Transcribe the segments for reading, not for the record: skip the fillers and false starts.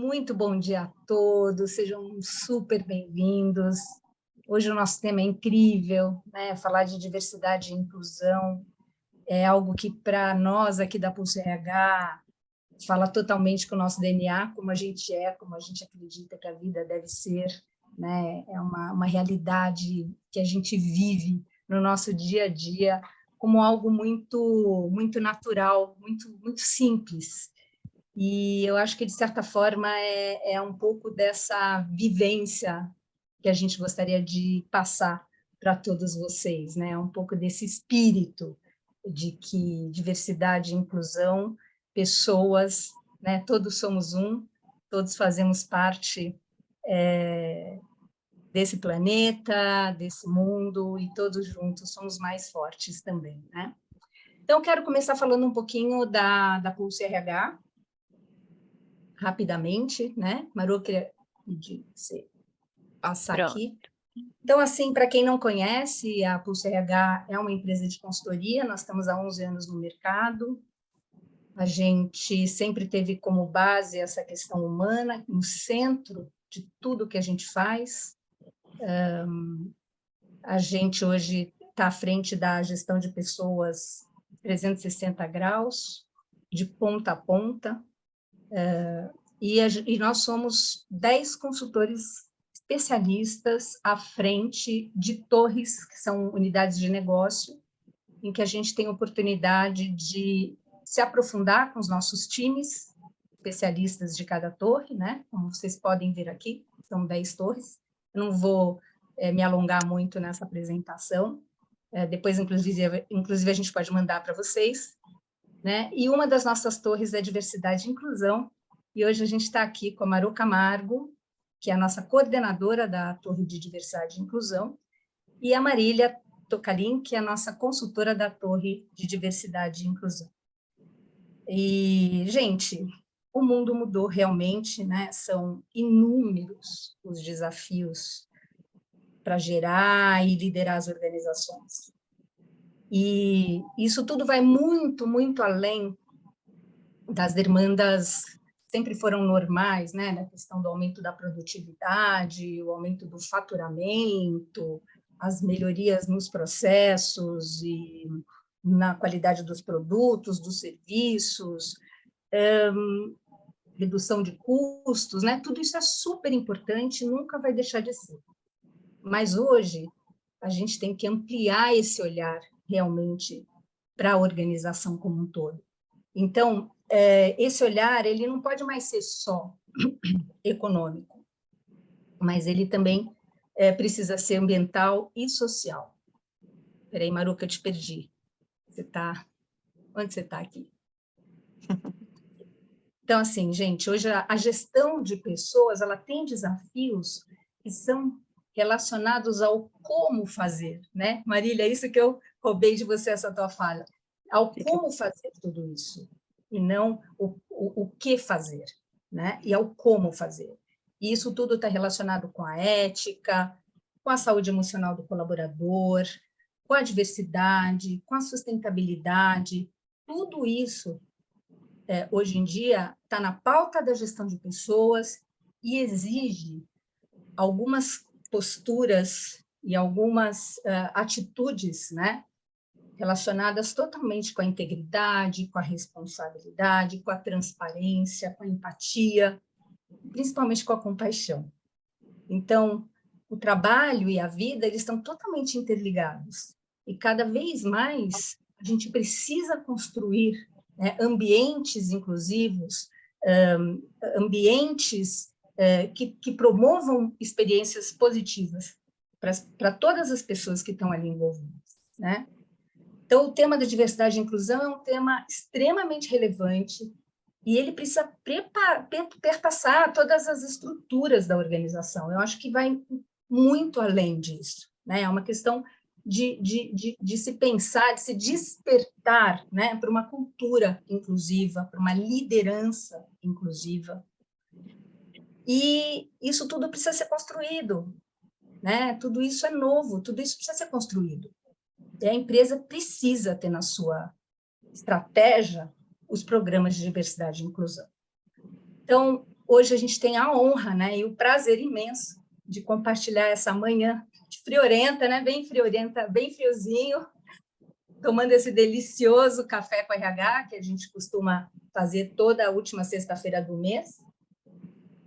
Muito bom dia a todos, sejam super bem-vindos. Hoje o nosso tema é incrível, né? Falar de diversidade e inclusão é algo que, para nós aqui da Pulse RH, fala totalmente com o nosso DNA, como a gente é, como a gente acredita que a vida deve ser, né? É uma realidade que a gente vive no nosso dia a dia como algo muito natural, muito simples. E eu acho que, de certa forma, é um pouco dessa vivência que a gente gostaria de passar para todos vocês, né? Um pouco desse espírito de que diversidade e inclusão, pessoas, né? Todos somos um, todos fazemos parte desse planeta, desse mundo, e todos juntos somos mais fortes também, né? Então, quero começar falando um pouquinho da Pulse RH, rapidamente, né? Maru, eu queria pedir que você passar Pronto. aqui. Então, assim, para quem não conhece, a Pulse RH é uma empresa de consultoria, nós estamos há 11 anos no mercado, a gente sempre teve como base essa questão humana, no centro de tudo que a gente faz. A gente hoje está à frente da gestão de pessoas 360 graus, de ponta a ponta, e nós somos 10 consultores especialistas à frente de torres, que são unidades de negócio, em que a gente tem oportunidade de se aprofundar com os nossos times, especialistas de cada torre, né? Como vocês podem ver aqui, são 10 torres. Eu não vou me alongar muito nessa apresentação, depois, inclusive, a gente pode mandar para vocês, né? E uma das nossas torres é diversidade e inclusão, e hoje a gente está aqui com a Maru Camargo, que é a nossa coordenadora da Torre de Diversidade e Inclusão, e a Marília Tocalin, que é a nossa consultora da Torre de Diversidade e Inclusão. E, gente, o mundo mudou realmente, né? São inúmeros os desafios para gerar e liderar as organizações. E isso tudo vai muito além das demandas sempre foram normais, né, na questão do aumento da produtividade, o aumento do faturamento, as melhorias nos processos e na qualidade dos produtos, dos serviços, redução de custos, né, tudo isso é super importante, nunca vai deixar de ser. Mas hoje a gente tem que ampliar esse olhar realmente para a organização como um todo. Então, esse olhar ele não pode mais ser só econômico, mas ele também precisa ser ambiental e social. Espera aí, Maru, que eu te perdi. Onde você está aqui? Então, assim, gente, hoje a gestão de pessoas ela tem desafios que são relacionados ao como fazer, né? Marília, é isso que eu roubei de você, essa tua fala. Ao como fazer tudo isso, e não o que fazer, né? E ao como fazer. E isso tudo está relacionado com a ética, com a saúde emocional do colaborador, com a diversidade, com a sustentabilidade. Tudo isso, hoje em dia, está na pauta da gestão de pessoas e exige algumas posturas e algumas atitudes, né? Relacionadas totalmente com a integridade, com a responsabilidade, com a transparência, com a empatia, principalmente com a compaixão. Então, o trabalho e a vida eles estão totalmente interligados e cada vez mais a gente precisa construir, né, ambientes inclusivos, ambientes que promovam experiências positivas para todas as pessoas que estão ali envolvidas, né? Então, o tema da diversidade e inclusão é um tema extremamente relevante e ele precisa perpassar todas as estruturas da organização. Eu acho que vai muito além disso, né? É uma questão de se pensar, de se despertar, né, para uma cultura inclusiva, para uma liderança inclusiva. E isso tudo precisa ser construído, né? Tudo isso é novo, tudo isso precisa ser construído. E a empresa precisa ter na sua estratégia os programas de diversidade e inclusão. Então, hoje a gente tem a honra, né, e o prazer imenso de compartilhar essa manhã friorenta, né, bem friorenta, bem friozinho, tomando esse delicioso café com RH, que a gente costuma fazer toda a última sexta-feira do mês,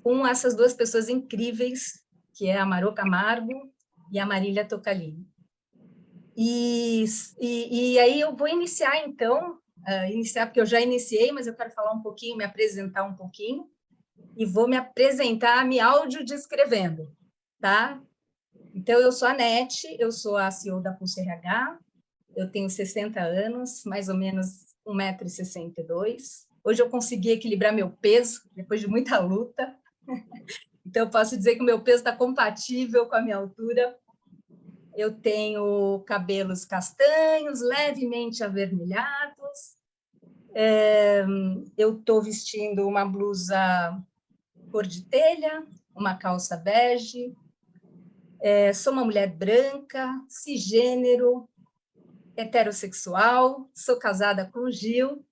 com essas duas pessoas incríveis, que é a Marô Camargo e a Marília Tocalini. E aí eu vou iniciar, então, porque eu já iniciei, mas eu quero falar um pouquinho, me apresentar um pouquinho, e vou me apresentar me audiodescrevendo, tá? Então, eu sou a Nete, eu sou a CEO da Pulse RH, eu tenho 60 anos, mais ou menos 1,62 m. Hoje eu consegui equilibrar meu peso, depois de muita luta. Então, eu posso dizer que o meu peso está compatível com a minha altura. Eu tenho cabelos castanhos, levemente avermelhados. Eu estou vestindo uma blusa cor de telha, uma calça bege. Sou uma mulher branca, cisgênero, heterossexual, sou casada com o Gil,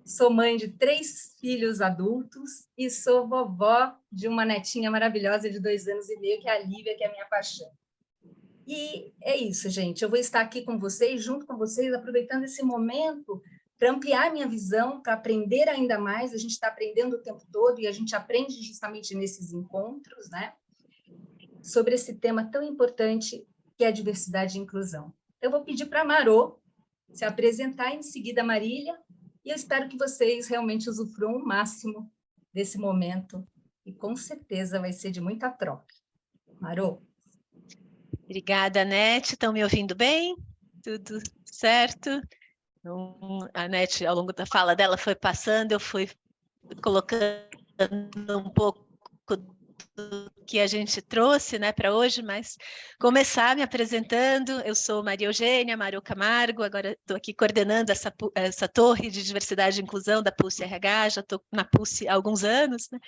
sou mãe de 3 filhos adultos e sou vovó de uma netinha maravilhosa de 2 anos e meio, que é a Lívia, que é a minha paixão. E é isso, gente. Eu vou estar aqui com vocês, junto com vocês, aproveitando esse momento para ampliar minha visão, para aprender ainda mais. A gente está aprendendo o tempo todo e a gente aprende justamente nesses encontros, né? Sobre esse tema tão importante que é a diversidade e inclusão. Eu vou pedir para a Marô se apresentar, em seguida a Marília, e eu espero que vocês realmente usufruam o máximo desse momento, e com certeza vai ser de muita troca. Marô? Obrigada, Nete. Estão me ouvindo bem? Tudo certo? Então, a Nete, ao longo da fala dela, foi passando, eu fui colocando um pouco do que a gente trouxe, né, para hoje, mas começar me apresentando. Eu sou Maria Eugênia Marô Camargo, agora estou aqui coordenando essa torre de diversidade e inclusão da Pulse RH, já estou na Pulse há alguns anos, né?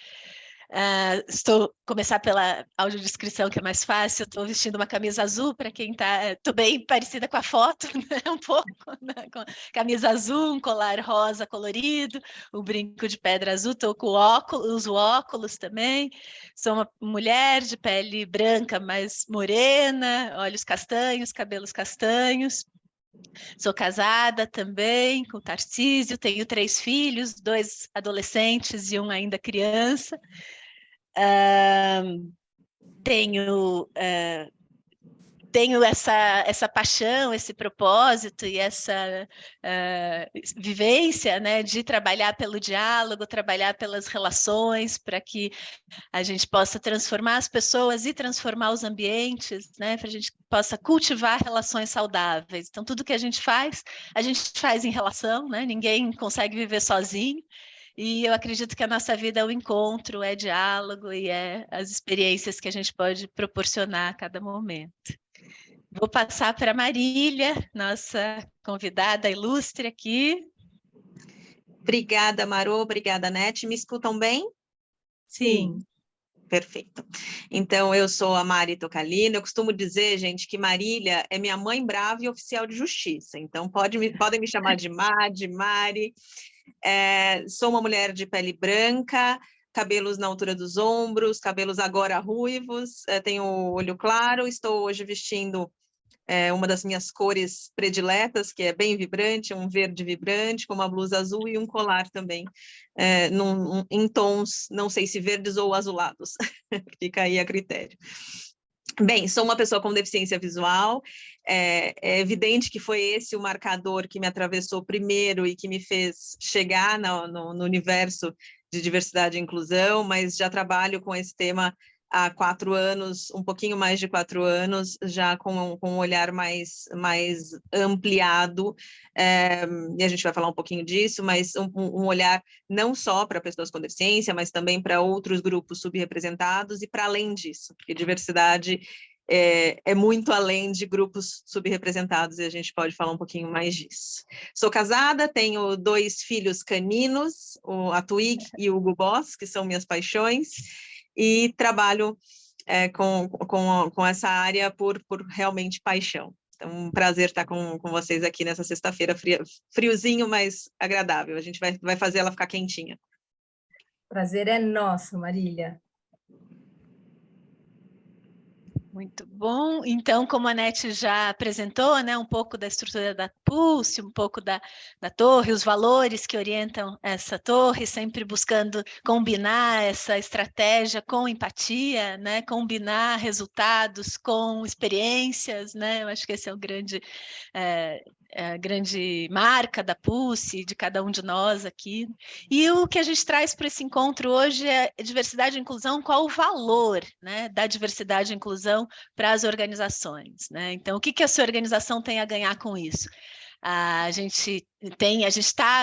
Começar pela audiodescrição, que é mais fácil. Estou vestindo uma camisa azul, para quem está... Estou bem parecida com a foto, né? Um pouco, né? Com camisa azul, um colar rosa colorido, um brinco de pedra azul. Estou com óculos, uso óculos também. Sou uma mulher de pele branca, mais morena, olhos castanhos, cabelos castanhos. Sou casada também com Tarcísio, tenho 3 filhos, 2 adolescentes e um ainda criança. Tenho essa paixão, esse propósito e essa vivência, né, de trabalhar pelo diálogo, trabalhar pelas relações, para que a gente possa transformar as pessoas e transformar os ambientes, né, para a gente possa cultivar relações saudáveis. Então, tudo que a gente faz em relação, né, ninguém consegue viver sozinho. E eu acredito que a nossa vida é o encontro, é diálogo e é as experiências que a gente pode proporcionar a cada momento. Vou passar para a Marília, nossa convidada ilustre aqui. Obrigada, Marô, obrigada, Nete. Me escutam bem? Sim. Perfeito. Então, eu sou a Mari Tocalini. Eu costumo dizer, gente, que Marília é minha mãe brava e oficial de justiça. Então, podem me chamar de Mari. Sou uma mulher de pele branca, cabelos na altura dos ombros, cabelos agora ruivos, tenho olho claro. Estou hoje vestindo uma das minhas cores prediletas, que é bem vibrante, um verde vibrante, com uma blusa azul e um colar também, em tons, não sei se verdes ou azulados, fica aí a critério. Bem, sou uma pessoa com deficiência visual, é evidente que foi esse o marcador que me atravessou primeiro e que me fez chegar no universo de diversidade e inclusão, mas já trabalho com esse tema há 4 anos, um pouquinho mais de 4 anos, já com um olhar mais ampliado, e a gente vai falar um pouquinho disso, mas um olhar não só para pessoas com deficiência, mas também para outros grupos subrepresentados e para além disso, porque diversidade é muito além de grupos subrepresentados, e a gente pode falar um pouquinho mais disso. Sou casada, tenho 2 filhos caninos, a Twig e o Hugo Boss, que são minhas paixões, e trabalho com essa área por realmente paixão. Então, um prazer estar com vocês aqui nessa sexta-feira, friozinho, mas agradável. A gente vai fazer ela ficar quentinha. Prazer é nosso, Marília. Muito bom. Então, como a Anete já apresentou, né, um pouco da estrutura da Pulse, um pouco da torre, os valores que orientam essa torre, sempre buscando combinar essa estratégia com empatia, né, combinar resultados com experiências, né? Eu acho que esse é o grande a grande marca da Pulse, de cada um de nós aqui. E o que a gente traz para esse encontro hoje é diversidade e inclusão, qual o valor, né, da diversidade e inclusão para as organizações, né? Então, o que a sua organização tem a ganhar com isso? A gente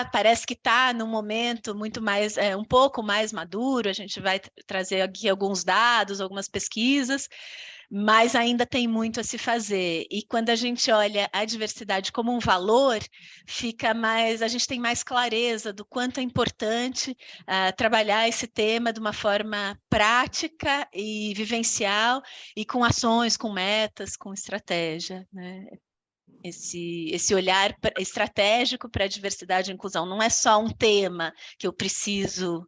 parece que está num momento muito mais, um pouco mais maduro, a gente vai trazer aqui alguns dados, algumas pesquisas, mas ainda tem muito a se fazer. E quando a gente olha a diversidade como um valor, a gente tem mais clareza do quanto é importante trabalhar esse tema de uma forma prática e vivencial, e com ações, com metas, com estratégia, né? Esse olhar estratégico para a diversidade e inclusão não é só um tema que eu preciso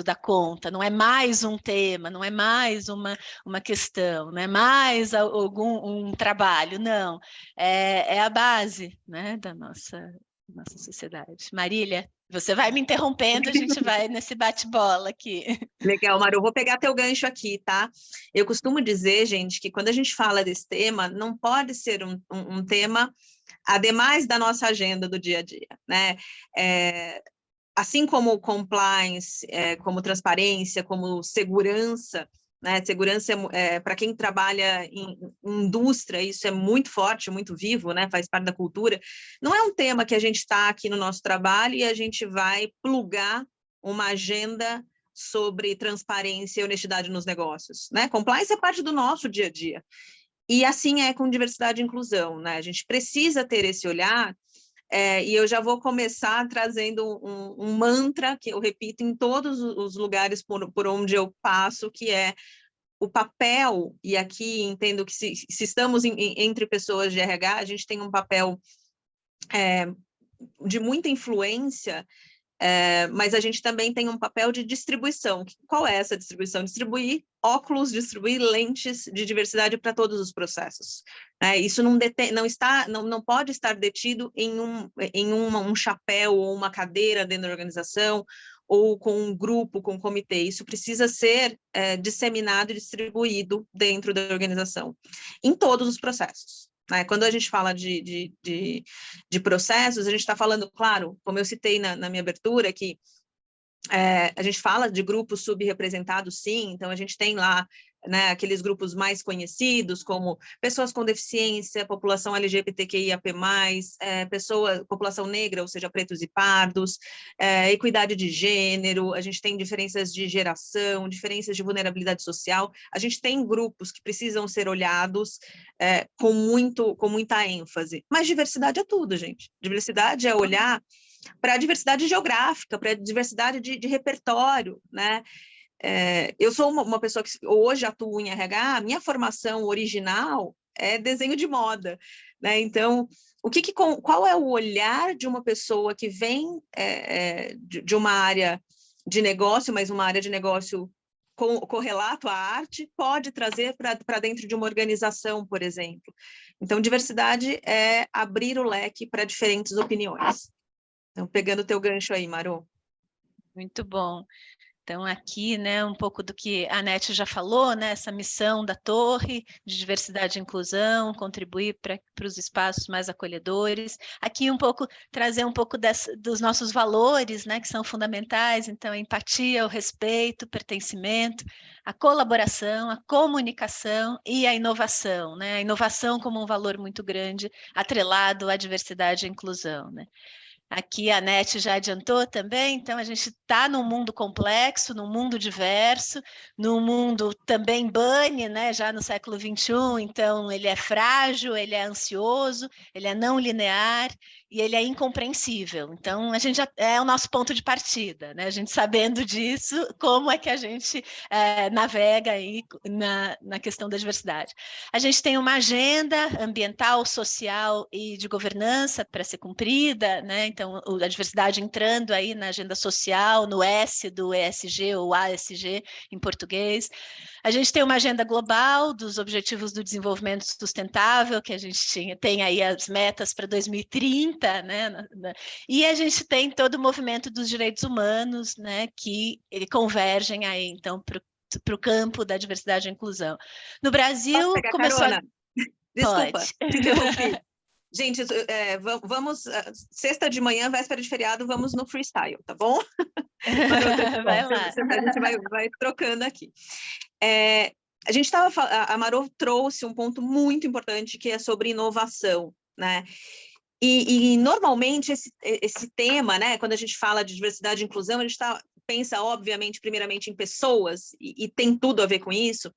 dar conta, não é mais um tema, não é mais uma questão, não é mais um trabalho, não, é a base, né, da nossa sociedade. Marília, você vai me interrompendo, a gente vai nesse bate-bola aqui. Legal, Maru, vou pegar teu gancho aqui, tá? Eu costumo dizer, gente, que quando a gente fala desse tema, não pode ser um tema ademais da nossa agenda do dia a dia, né? Assim como compliance, como transparência, como segurança, né? Segurança, para quem trabalha em indústria, isso é muito forte, muito vivo, né? Faz parte da cultura. Não é um tema que a gente está aqui no nosso trabalho e a gente vai plugar uma agenda sobre transparência e honestidade nos negócios, né? Compliance é parte do nosso dia a dia. E assim é com diversidade e inclusão, né? A gente precisa ter esse olhar, e eu já vou começar trazendo um mantra que eu repito em todos os lugares por onde eu passo, que é o papel, e aqui entendo que se estamos entre pessoas de RH, a gente tem um papel de muita influência, mas a gente também tem um papel de distribuição. Qual é essa distribuição? Distribuir óculos, distribuir lentes de diversidade para todos os processos. Isso não pode estar detido em um chapéu ou uma cadeira dentro da organização, ou com um grupo, com um comitê. Isso precisa ser disseminado e distribuído dentro da organização, em todos os processos. Quando a gente fala de processos, a gente está falando, claro, como eu citei na minha abertura, que a gente fala de grupos subrepresentados, sim, então a gente tem lá, né, aqueles grupos mais conhecidos, como pessoas com deficiência, população LGBTQIAP+, população negra, ou seja, pretos e pardos, equidade de gênero, a gente tem diferenças de geração, diferenças de vulnerabilidade social, a gente tem grupos que precisam ser olhados com muita ênfase, mas diversidade é tudo, gente. Diversidade é olhar para a diversidade geográfica, para a diversidade de repertório, né? Eu sou uma pessoa que hoje atuo em RH, minha formação original é desenho de moda, né? Então, qual é o olhar de uma pessoa que vem de uma área de negócio, mas uma área de negócio correlato à arte, pode trazer para dentro de uma organização, por exemplo? Então, diversidade é abrir o leque para diferentes opiniões. Então, pegando o teu gancho aí, Maru. Muito bom. Então, aqui, né, um pouco do que a Anete já falou, né, essa missão da torre de diversidade e inclusão, contribuir para os espaços mais acolhedores. Aqui, trazer um pouco dos nossos valores, né, que são fundamentais. Então, a empatia, o respeito, o pertencimento, a colaboração, a comunicação e a inovação, né? A inovação como um valor muito grande, atrelado à diversidade e inclusão, né? Aqui a Anete já adiantou também, então a gente está num mundo complexo, num mundo diverso, num mundo também bunny, né, já no século XXI, então ele é frágil, ele é ansioso, ele é não linear, e ele é incompreensível. Então, a gente já é o nosso ponto de partida, né? A gente sabendo disso, como é que a gente navega aí na questão da diversidade. A gente tem uma agenda ambiental, social e de governança para ser cumprida, né? Então, a diversidade entrando aí na agenda social, no S do ESG ou ASG em português. A gente tem uma agenda global dos Objetivos do Desenvolvimento Sustentável, que a gente tem aí as metas para 2030, né? E a gente tem todo o movimento dos direitos humanos, né? Que convergem aí, então, para o campo da diversidade e inclusão. No Brasil, Posso pegar começou carona? Desculpa, Pode. te interrompi. Gente, vamos, sexta de manhã, véspera de feriado, vamos no freestyle, tá bom? Vai lá. A gente vai trocando aqui. A gente a Marô trouxe um ponto muito importante, que é sobre inovação, né? E normalmente esse tema, né, quando a gente fala de diversidade e inclusão, a gente pensa, obviamente, primeiramente em pessoas, e tem tudo a ver com isso,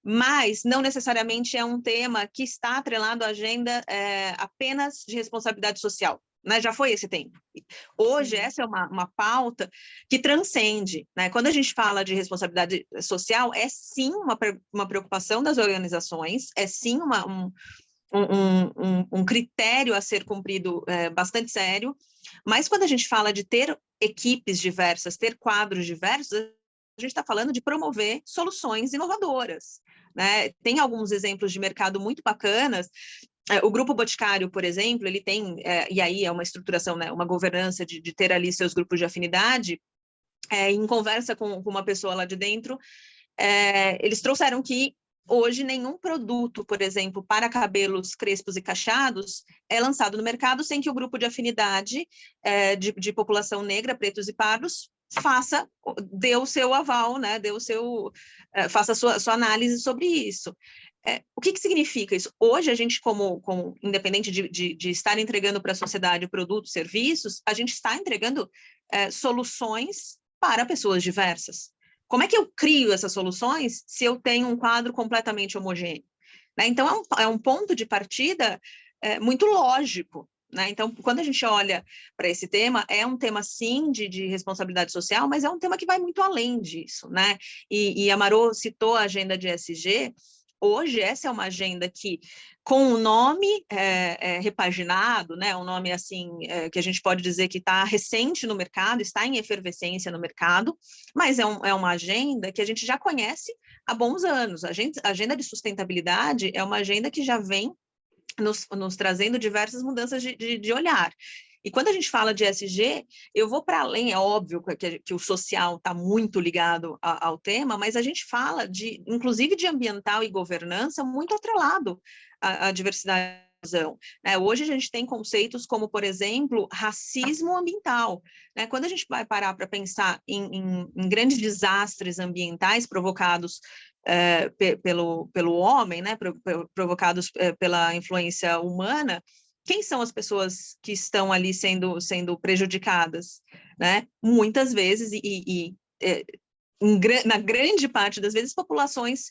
mas não necessariamente é um tema que está atrelado à agenda apenas de responsabilidade social, né? Já foi esse tempo. Hoje, essa é uma pauta que transcende, né? Quando a gente fala de responsabilidade social, é sim uma preocupação das organizações, é sim um critério a ser cumprido bastante sério, mas quando a gente fala de ter equipes diversas, ter quadros diversos, a gente está falando de promover soluções inovadoras, né? Tem alguns exemplos de mercado muito bacanas. O Grupo Boticário, por exemplo, ele tem, e aí é uma estruturação, né, uma governança de ter ali seus grupos de afinidade, em conversa com uma pessoa lá de dentro, eles trouxeram que hoje nenhum produto, por exemplo, para cabelos crespos e cacheados é lançado no mercado sem que o grupo de afinidade de população negra, pretos e pardos, dê o seu aval, né? Faça a sua análise sobre isso. O que significa isso? Hoje, a gente, como independente de estar entregando para a sociedade produtos, serviços, a gente está entregando soluções para pessoas diversas. Como é que eu crio essas soluções se eu tenho um quadro completamente homogêneo? Né? Então, é um ponto de partida muito lógico. Né? Então, quando a gente olha para esse tema, é um tema, sim, de responsabilidade social, mas é um tema que vai muito além disso. Né? E a Marô citou a agenda de ESG. Hoje, essa é uma agenda que, com o nome repaginado, né, um nome assim que a gente pode dizer que está recente no mercado, está em efervescência no mercado, mas é uma agenda que a gente já conhece há bons anos. A agenda de sustentabilidade é uma agenda que já vem nos trazendo diversas mudanças de olhar. E quando a gente fala de ESG, eu vou para além, é óbvio que o social está muito ligado ao tema, mas a gente fala inclusive de ambiental e governança muito atrelado à diversidade. Hoje a gente tem conceitos como, por exemplo, racismo ambiental. Né? Quando a gente vai parar para pensar em grandes desastres ambientais provocados pelo homem, né? Provocados pela influência humana, quem são as pessoas que estão ali sendo prejudicadas? Né? Muitas vezes, na grande parte das vezes, populações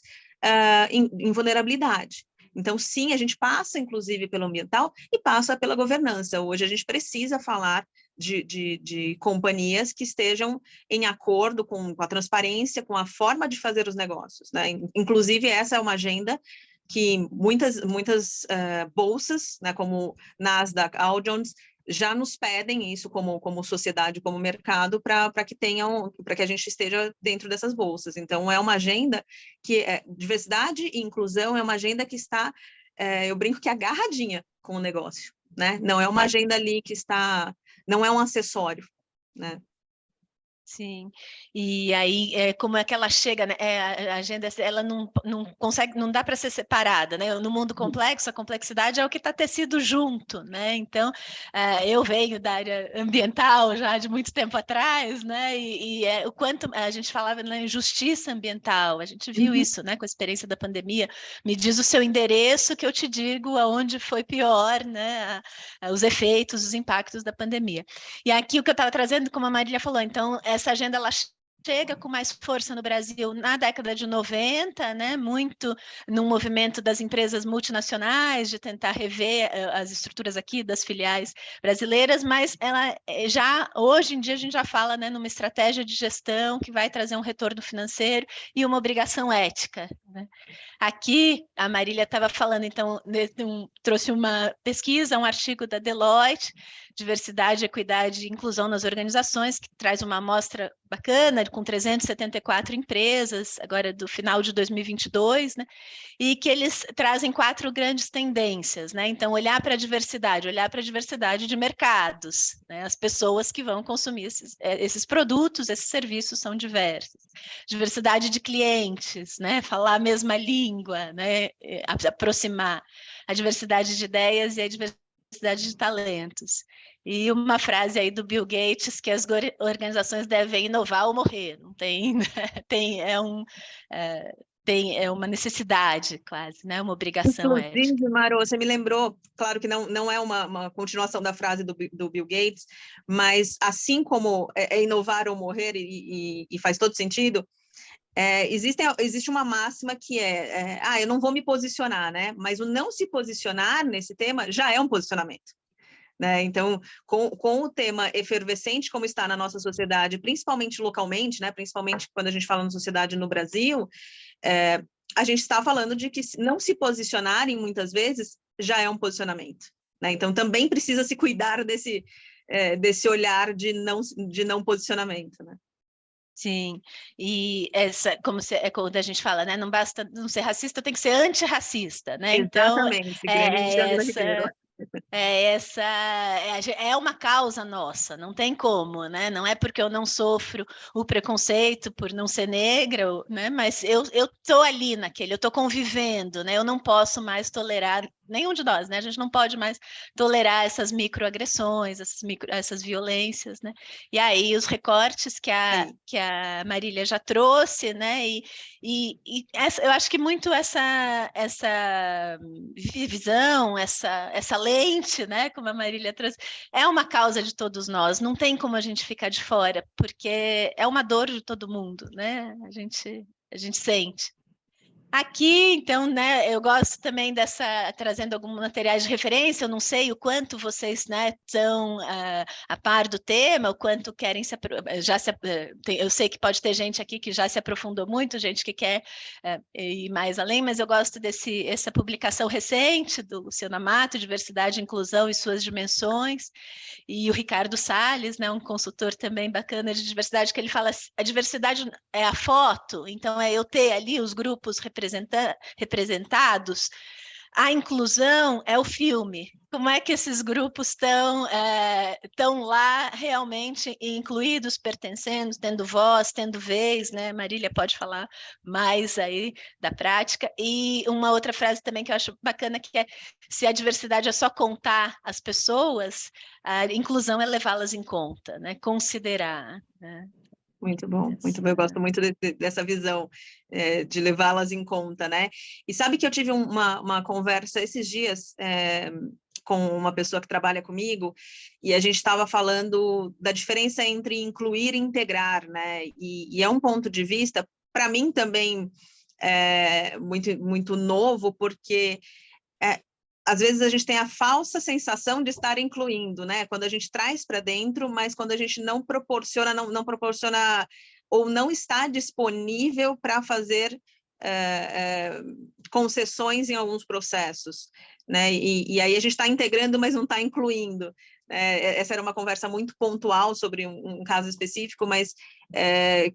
em vulnerabilidade. Então, sim, a gente passa, inclusive, pelo ambiental e passa pela governança. Hoje, a gente precisa falar de companhias que estejam em acordo com a transparência, com a forma de fazer os negócios. Né? Inclusive, essa é uma agenda que muitas bolsas, né, como Nasdaq, Dow Jones, já nos pedem isso como sociedade, como mercado, para que a gente esteja dentro dessas bolsas. Então, é uma agenda que diversidade e inclusão é uma agenda que está, eu brinco que é agarradinha com o negócio, né? Não é uma agenda ali que está, não é um acessório, né? Sim, e aí como é que ela chega, né? A agenda ela não consegue, não dá para ser separada, né? No mundo complexo, a complexidade é o que está tecido junto, né? Então eu venho da área ambiental já de muito tempo atrás, né? E o quanto a gente falava na injustiça ambiental, a gente viu isso, né? Com a experiência da pandemia. Me diz o seu endereço que eu te digo aonde foi pior, né? Os efeitos, os impactos da pandemia. E aqui o que eu estava trazendo, como a Marília falou, então essa agenda ela chega com mais força no Brasil na década de 90, né, muito no movimento das empresas multinacionais, de tentar rever as estruturas aqui das filiais brasileiras, mas ela já, hoje em dia, a gente já fala, né, numa estratégia de gestão que vai trazer um retorno financeiro e uma obrigação ética, né? Aqui, a Marília estava falando, então, trouxe uma pesquisa, um artigo da Deloitte, Diversidade, Equidade e Inclusão nas Organizações, que traz uma amostra bacana, com 374 empresas, agora do final de 2022, né? E que eles trazem 4 grandes tendências, né? Então, olhar para a diversidade de mercados, né? As pessoas que vão consumir esses produtos, esses serviços são diversos. Diversidade de clientes, né? Falar a mesma língua, né? Aproximar. A diversidade de ideias e a diversidade de talentos. E uma frase aí do Bill Gates, que as organizações devem inovar ou morrer. Não tem, é uma necessidade quase, né? Uma obrigação ética. Inclusive, Marô, você me lembrou, claro que não é uma continuação da frase do Bill Gates, mas assim como é inovar ou morrer, e faz todo sentido, existe uma máxima que eu não vou me posicionar, né? Mas o não se posicionar nesse tema já é um posicionamento. Né? Então, com o tema efervescente como está na nossa sociedade, principalmente localmente, né? Principalmente quando a gente fala na sociedade no Brasil, a gente está falando de que não se posicionarem, muitas vezes, já é um posicionamento. Né? Então, também precisa se cuidar desse olhar de não posicionamento. Né? Sim, e quando a gente fala, né? Não basta não ser racista, tem que ser antirracista, né? Exatamente, então, essa é uma causa nossa, não tem como, né? Não é porque eu não sofro o preconceito por não ser negra, né? Mas eu estou ali eu estou convivendo, né? Eu não posso mais tolerar, nenhum de nós, né? A gente não pode mais tolerar essas microagressões, essas violências, né? E aí os recortes que a Marília já trouxe, né? Eu acho que muito essa visão, essa lente, né, como a Marília trouxe, é uma causa de todos nós, não tem como a gente ficar de fora, porque é uma dor de todo mundo, né? A gente sente. Aqui, então, né, eu gosto também trazendo alguns materiais de referência, eu não sei o quanto vocês, né, estão a par do tema, o quanto querem eu sei que pode ter gente aqui que já se aprofundou muito, gente que quer ir mais além, mas eu gosto essa publicação recente do Luciano Amato, Diversidade, Inclusão e Suas Dimensões, e o Ricardo Salles, né, um consultor também bacana de diversidade, que ele fala, a diversidade é a foto, então eu ter ali os grupos representados, a inclusão é o filme. Como é que esses grupos estão lá realmente incluídos, pertencendo, tendo voz, tendo vez, né? Marília pode falar mais aí da prática. E uma outra frase também que eu acho bacana, que é: se a diversidade é só contar as pessoas, a inclusão é levá-las em conta, né? Considerar, né? Muito bom, muito bom. Eu gosto muito dessa visão de levá-las em conta, né? E sabe que eu tive uma conversa esses dias com uma pessoa que trabalha comigo, e a gente estava falando da diferença entre incluir e integrar, né? E é um ponto de vista, para mim também, muito, muito novo, porque às vezes a gente tem a falsa sensação de estar incluindo, né? Quando a gente traz para dentro, mas quando a gente não proporciona, não proporciona ou não está disponível para fazer concessões em alguns processos, né? E aí a gente está integrando, mas não está incluindo. Essa era uma conversa muito pontual sobre um caso específico, mas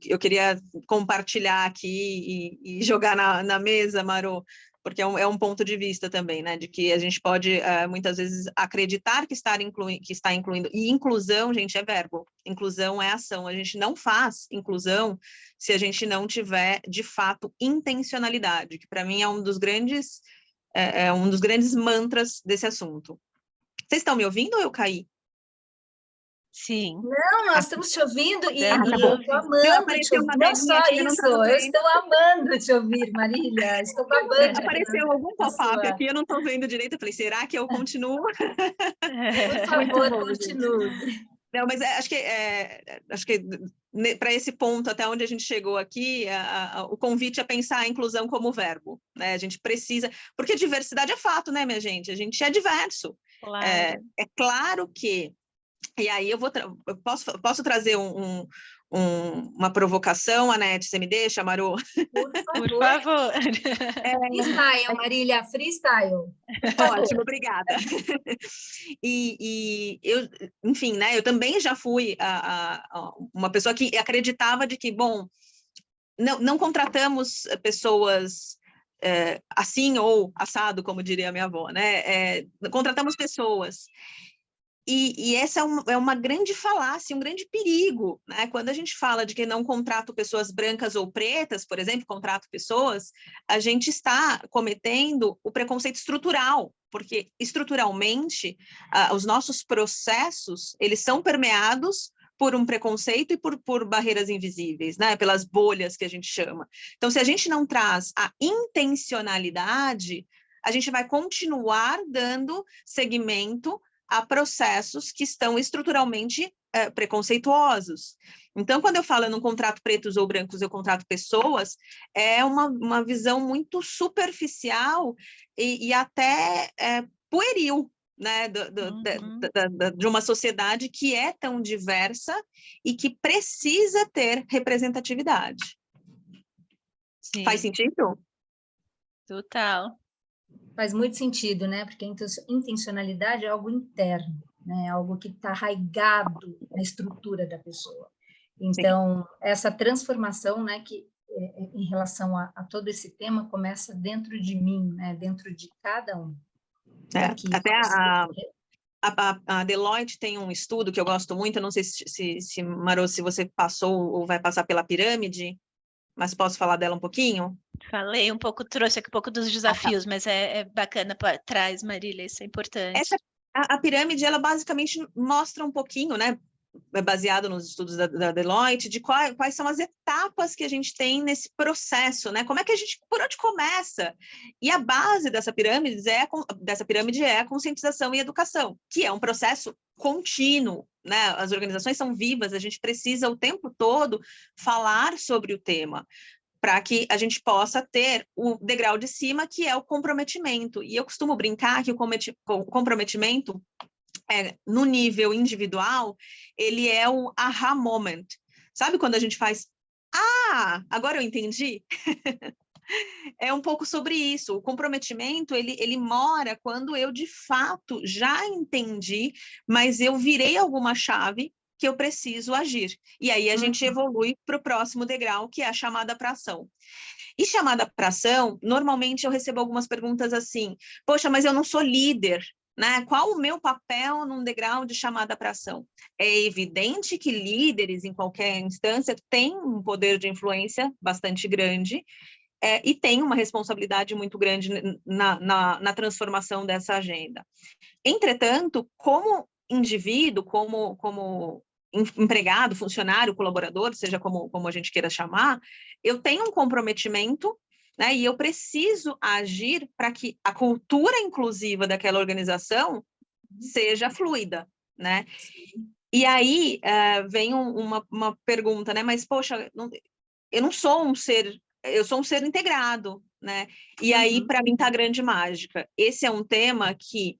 eu queria compartilhar aqui e jogar na mesa, Marô, porque é um ponto de vista também, né, de que a gente pode, muitas vezes, acreditar que está incluindo, e inclusão, gente, é verbo, inclusão é ação, a gente não faz inclusão se a gente não tiver, de fato, intencionalidade, que para mim é um dos grandes mantras desse assunto. Vocês estão me ouvindo ou eu caí? Sim. Não, nós estamos te ouvindo e tá eu estou amando te ouvir. Não só isso, eu estou amando te ouvir, Marília. Estou babando. Apareceu algum pop-up aqui, eu não estou vendo direito. Eu falei, será que eu continuo? Por favor, continue. Não, mas acho que para esse ponto, até onde a gente chegou aqui, o convite é pensar a inclusão como verbo, né? A gente precisa, porque diversidade é fato, né, minha gente? A gente é diverso. Claro. É claro que, e aí eu posso trazer uma provocação, Anete, você me deixa, Maru? Por favor. Freestyle, Marília, freestyle. Por favor. Ótimo, obrigada. E eu, enfim, né? Eu também já fui uma pessoa que acreditava de que, bom, não contratamos pessoas assim ou assado, como diria a minha avó, né? Contratamos pessoas. E essa é uma grande falácia, um grande perigo, né? Quando a gente fala de que não contrato pessoas brancas ou pretas, por exemplo, contrato pessoas, a gente está cometendo o preconceito estrutural, porque estruturalmente os nossos processos, eles são permeados por um preconceito e por barreiras invisíveis, né? Pelas bolhas que a gente chama. Então, se a gente não traz a intencionalidade, a gente vai continuar dando seguimento a processos que estão estruturalmente preconceituosos. Então, quando eu falo não contrato pretos ou brancos, eu contrato pessoas, é uma visão muito superficial e até pueril, né, de uma sociedade que é tão diversa e que precisa ter representatividade. Sim. Faz sentido? Total. Faz muito sentido, né? Porque a intencionalidade é algo interno, né? É algo que está arraigado na estrutura da pessoa. Então, essa transformação, né, que em relação a todo esse tema, começa dentro de mim, né? Dentro de cada um. Até a Deloitte tem um estudo que eu gosto muito, eu não sei se Marô, se você passou ou vai passar pela pirâmide, mas posso falar dela um pouquinho? Falei um pouco, trouxe aqui um pouco dos desafios, mas é bacana para trás, Marília, isso é importante. A pirâmide, ela basicamente mostra um pouquinho, né, baseado nos estudos da Deloitte, de quais são as etapas que a gente tem nesse processo, né? Como é que por onde começa? E a base dessa pirâmide é a conscientização e educação, que é um processo contínuo, né? As organizações são vivas, a gente precisa o tempo todo falar sobre o tema, para que a gente possa ter o degrau de cima, que é o comprometimento. E eu costumo brincar que o comprometimento, no nível individual, ele é o aha moment. Sabe quando a gente faz, agora eu entendi? É um pouco sobre isso. O comprometimento, ele mora quando eu, de fato, já entendi, mas eu virei alguma chave que eu preciso agir. E aí a gente evolui para o próximo degrau, que é a chamada para ação. E chamada para ação, normalmente eu recebo algumas perguntas assim, poxa, mas eu não sou líder, né? Qual o meu papel num degrau de chamada para ação? É evidente que líderes, em qualquer instância, têm um poder de influência bastante grande, e tem uma responsabilidade muito grande na transformação dessa agenda. Entretanto, como indivíduo, como empregado, funcionário, colaborador, seja como a gente queira chamar, eu tenho um comprometimento, né, e eu preciso agir para que a cultura inclusiva daquela organização seja fluida, né? E aí vem uma pergunta, né? Mas, poxa, eu não sou um ser, eu sou um ser integrado, né? E aí, para mim, tá a grande mágica. Esse é um tema que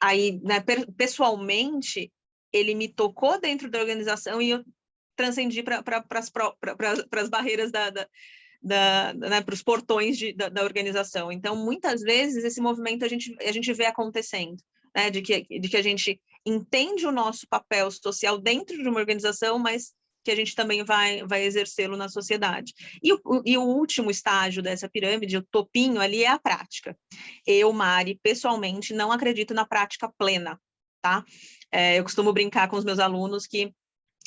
aí, né, pessoalmente, ele me tocou dentro da organização e eu transcendi para as barreiras né, para os portões da organização. Então, muitas vezes, esse movimento a gente vê acontecendo, né, de que a gente entende o nosso papel social dentro de uma organização, mas que a gente também vai exercê-lo na sociedade. E o último estágio dessa pirâmide, o topinho ali, é a prática. Eu, Mari, pessoalmente, não acredito na prática plena, tá? Eu costumo brincar com os meus alunos que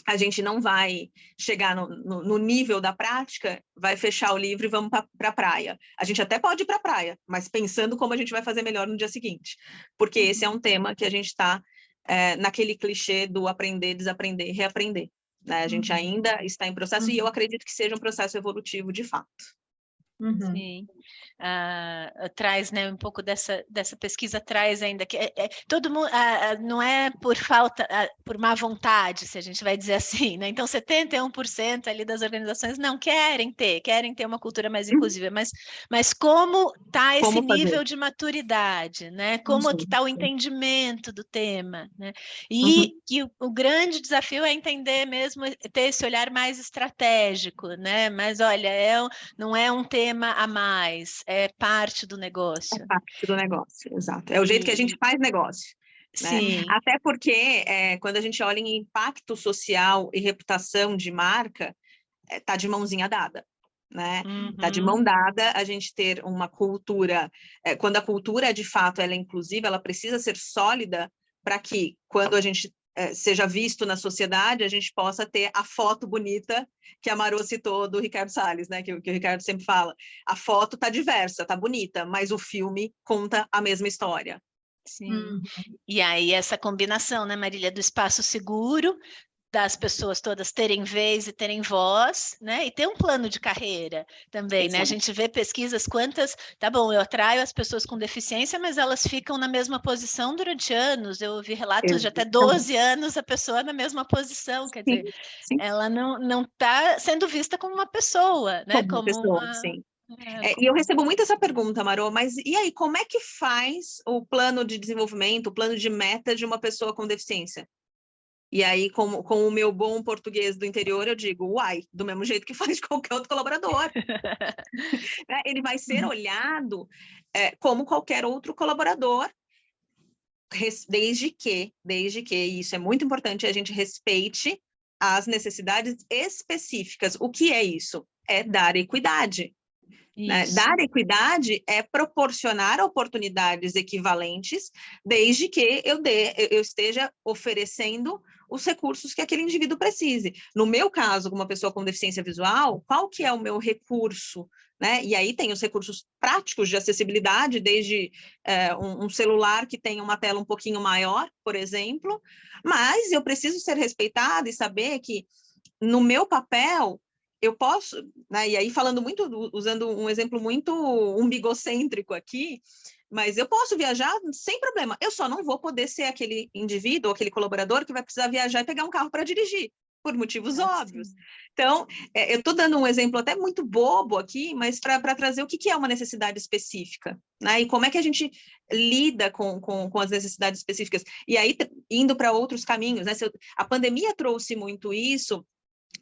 a gente não vai chegar no nível da prática, vai fechar o livro e vamos para a praia. A gente até pode ir para a praia, mas pensando como a gente vai fazer melhor no dia seguinte. Porque esse é um tema que a gente está naquele clichê do aprender, desaprender, reaprender. Né? A gente ainda está em processo e eu acredito que seja um processo evolutivo de fato. Sim, traz, né, um pouco dessa pesquisa, traz ainda que todo mundo, não é por falta, por má vontade, se a gente vai dizer assim, né? Então 71% ali das organizações não querem ter uma cultura mais inclusiva, mas como está esse Como fazer? nível de maturidade, né? Como que está o entendimento do tema, né? E que o grande desafio é entender mesmo, ter esse olhar mais estratégico, né? Mas olha, não é um tema a mais, é parte do negócio. É parte do negócio, exato. É o jeito que a gente faz negócio. Né? Sim. Até porque, quando a gente olha em impacto social e reputação de marca, tá de mãozinha dada. Né? Tá de mão dada a gente ter uma cultura, quando a cultura, de fato, ela é inclusiva, ela precisa ser sólida para que, quando a gente seja visto na sociedade, a gente possa ter a foto bonita que a Marô citou do Ricardo Salles, né? Que o Ricardo sempre fala. A foto tá diversa, tá bonita, mas o filme conta a mesma história. Sim. E aí essa combinação, né, Marília, do espaço seguro, das pessoas todas terem vez e terem voz, né? E ter um plano de carreira também, Exato. né? A gente vê pesquisas tá bom, eu atraio as pessoas com deficiência, mas elas ficam na mesma posição durante anos. Eu ouvi relatos de até 12 anos a pessoa na mesma posição, quer dizer, ela não está sendo vista como uma pessoa, né? Como uma pessoa, sim. E eu recebo muito essa pergunta, Marô, mas e aí, como é que faz o plano de desenvolvimento, o plano de meta de uma pessoa com deficiência? E aí, com o meu bom português do interior, eu digo, uai, do mesmo jeito que faz qualquer outro colaborador. Ele vai ser olhado como qualquer outro colaborador, desde que, e isso é muito importante, a gente respeite as necessidades específicas. O que é isso? É dar equidade. Né? Dar equidade é proporcionar oportunidades equivalentes, desde que eu esteja oferecendo os recursos que aquele indivíduo precise. No meu caso, como uma pessoa com deficiência visual, qual que é o meu recurso? Né? E aí tem os recursos práticos de acessibilidade, desde um celular que tenha uma tela um pouquinho maior, por exemplo, mas eu preciso ser respeitada e saber que, no meu papel, eu posso, né, e aí falando muito, usando um exemplo muito umbigocêntrico aqui, mas eu posso viajar sem problema, eu só não vou poder ser aquele indivíduo, aquele colaborador que vai precisar viajar e pegar um carro para dirigir, por motivos óbvios. Então, eu estou dando um exemplo até muito bobo aqui, mas para trazer o que é uma necessidade específica, né, e como é que a gente lida com as necessidades específicas. E aí, indo para outros caminhos, né, a pandemia trouxe muito isso,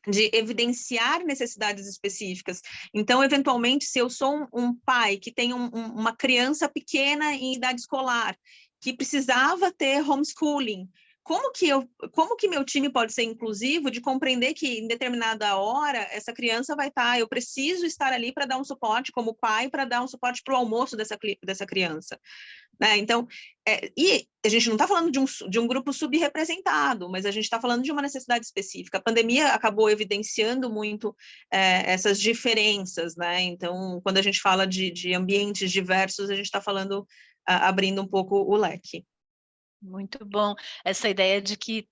de evidenciar necessidades específicas. Então, eventualmente, se eu sou um pai que tem uma criança pequena em idade escolar, que precisava ter homeschooling, como que meu time pode ser inclusivo de compreender que em determinada hora essa criança vai estar, eu preciso estar ali para dar um suporte como pai, para dar um suporte para o almoço dessa criança. Né? Então, e a gente não está falando de um grupo subrepresentado, mas a gente está falando de uma necessidade específica. A pandemia acabou evidenciando muito essas diferenças, né? Então, quando a gente fala de ambientes diversos, a gente está falando, abrindo um pouco o leque. Muito bom essa ideia de que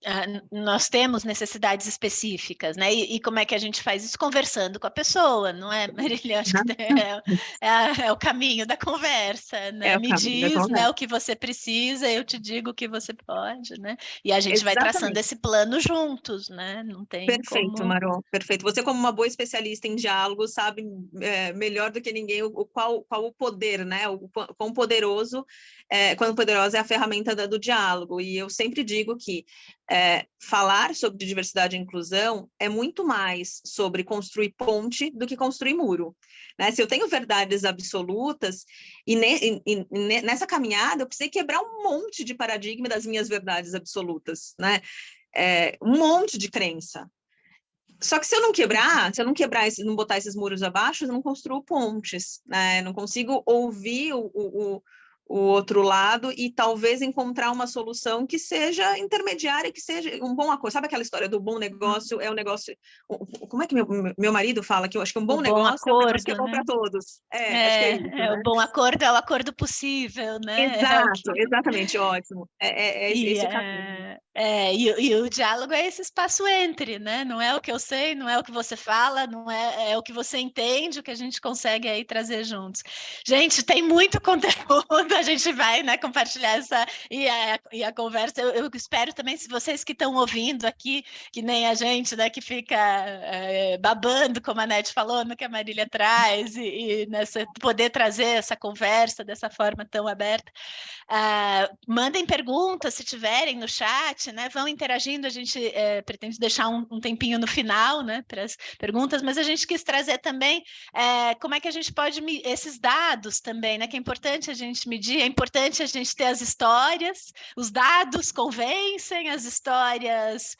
nós temos necessidades específicas, né? E como é que a gente faz isso? Conversando com a pessoa, não é, Marília? Acho que é o caminho da conversa, né? Me diz, né, o que você precisa, eu te digo o que você pode, né? E a gente vai traçando esse plano juntos, né? Não tem Perfeito, Marô, perfeito. Você, como uma boa especialista em diálogo, sabe melhor do que ninguém qual o poder, né? Quão poderosa é a ferramenta do diálogo. E eu sempre digo que falar sobre diversidade e inclusão é muito mais sobre construir ponte do que construir muro. Né? Se eu tenho verdades absolutas, e nessa caminhada eu precisei quebrar um monte de paradigma das minhas verdades absolutas, né? Um monte de crença. Só que se eu não não botar esses muros abaixo, eu não construo pontes, né? Não consigo ouvir o outro lado e talvez encontrar uma solução que seja intermediária, que seja um bom acordo. Sabe aquela história do bom negócio é um negócio... Como é que meu marido fala? Que eu acho que um bom negócio é um negócio que é bom, né, para todos. Acho que é isso, né? O bom acordo é o acordo possível, né? Exato, exatamente, ótimo. Esse o caminho. E o diálogo é esse espaço entre, né? Não é o que eu sei, não é o que você fala, não é o que você entende, o que a gente consegue aí trazer juntos. Gente, tem muito conteúdo, a gente vai, né, compartilhar e a conversa. Eu espero também, se vocês que estão ouvindo aqui, que nem a gente, né, que fica babando, como a Nete falou, no que a Marília traz, e poder trazer essa conversa dessa forma tão aberta. Mandem perguntas, se tiverem, no chat, né? Vão interagindo, a gente pretende deixar um tempinho no final, né, para as perguntas, mas a gente quis trazer também como é que a gente pode esses dados também, né? Que é importante a gente medir, é importante a gente ter as histórias, os dados convencem, as histórias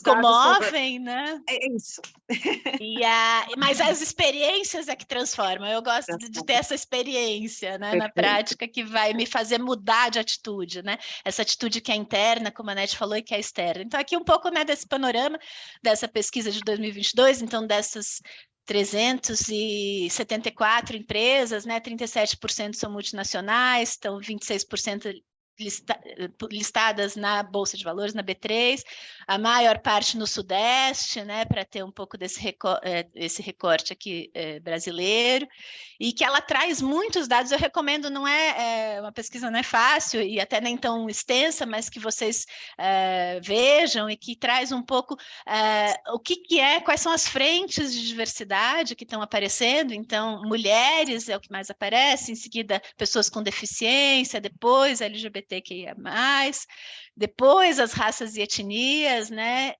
comovem, né? É isso. Mas as experiências é que transformam. Eu gosto de ter essa experiência, né, na prática, que vai me fazer mudar de atitude, né? Essa atitude que é interna, como a Nete falou, e que é externa. Então, aqui um pouco, né, desse panorama dessa pesquisa de 2022, então dessas 374 empresas, né, 37% são multinacionais, então 26% listadas na Bolsa de Valores, na B3, a maior parte no Sudeste, né, para ter um pouco esse recorte aqui brasileiro, e que ela traz muitos dados. Eu recomendo, não uma pesquisa não é fácil e até nem tão extensa, mas que vocês vejam, e que traz um pouco o que quais são as frentes de diversidade que estão aparecendo. Então, mulheres é o que mais aparece, em seguida pessoas com deficiência, depois LGBTQIA+, depois as raças e etnias, né,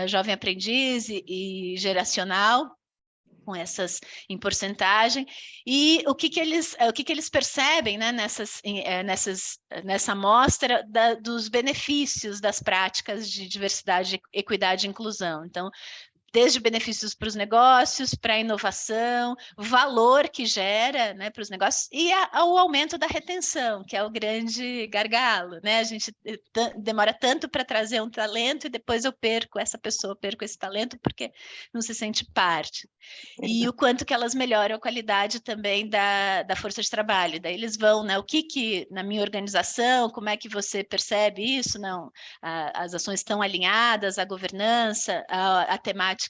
jovem aprendiz e geracional, com essas em porcentagem, e o que eles percebem, né, nessa amostra dos benefícios das práticas de diversidade, equidade e inclusão. Então, desde benefícios para os negócios, para a inovação, o valor que gera, né, para os negócios, e o aumento da retenção, que é o grande gargalo, né? A gente demora tanto para trazer um talento e depois eu perco essa pessoa, perco esse talento porque não se sente parte. E o quanto que elas melhoram a qualidade também da força de trabalho. Daí eles vão, né? O que na minha organização, como é que você percebe isso? Não, as ações estão alinhadas, a governança, a temática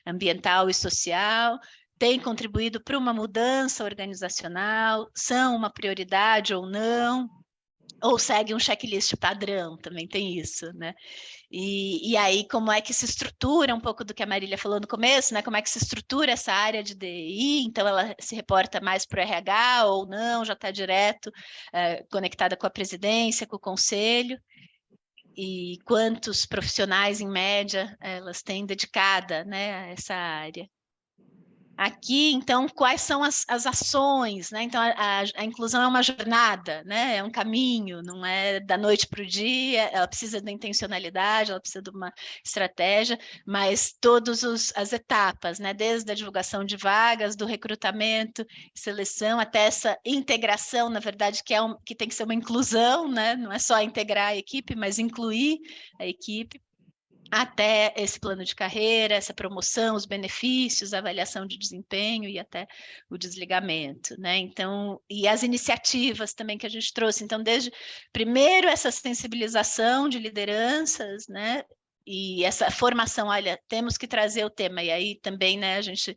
ambiental e social, tem contribuído para uma mudança organizacional, são uma prioridade ou não, ou segue um checklist padrão, também tem isso, né? E aí, como é que se estrutura, um pouco do que a Marília falou no começo, né? Como é que se estrutura essa área de DI? Então, ela se reporta mais para o RH ou não, já está direto conectada com a presidência, com o conselho. E quantos profissionais, em média, elas têm dedicada, né, a essa área. Aqui, então, quais são as ações, né? Então, a inclusão é uma jornada, né? É um caminho, não é da noite para o dia, ela precisa da intencionalidade, ela precisa de uma estratégia, mas todas as etapas, né? Desde a divulgação de vagas, do recrutamento, seleção, até essa integração, na verdade, que tem que ser uma inclusão, né? Não é só integrar a equipe, mas incluir a equipe, até esse plano de carreira, essa promoção, os benefícios, a avaliação de desempenho e até o desligamento, né? Então, e as iniciativas também que a gente trouxe. Então, desde primeiro essa sensibilização de lideranças, né? E essa formação, olha, temos que trazer o tema, e aí também, né, a gente,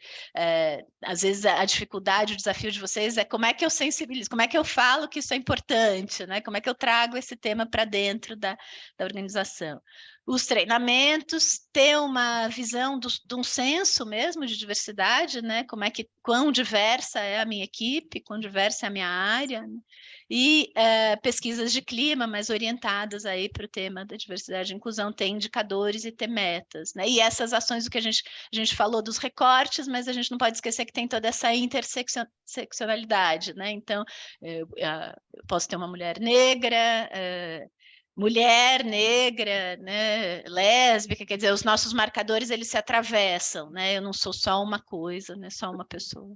às vezes a dificuldade, o desafio de vocês é como é que eu sensibilizo, como é que eu falo que isso é importante, né, como é que eu trago esse tema para dentro da organização. Os treinamentos, ter uma visão de um senso mesmo de diversidade, né, quão diversa é a minha equipe, quão diversa é a minha área, né? E pesquisas de clima mais orientadas aí para o tema da diversidade e inclusão, ter indicadores e ter metas, né? E essas ações, o que a gente falou dos recortes, mas a gente não pode esquecer que tem toda essa interseccionalidade, né? Então, eu posso ter uma mulher negra, mulher negra, né, lésbica, quer dizer, os nossos marcadores, eles se atravessam, né? Eu não sou só uma coisa, né? Só uma pessoa.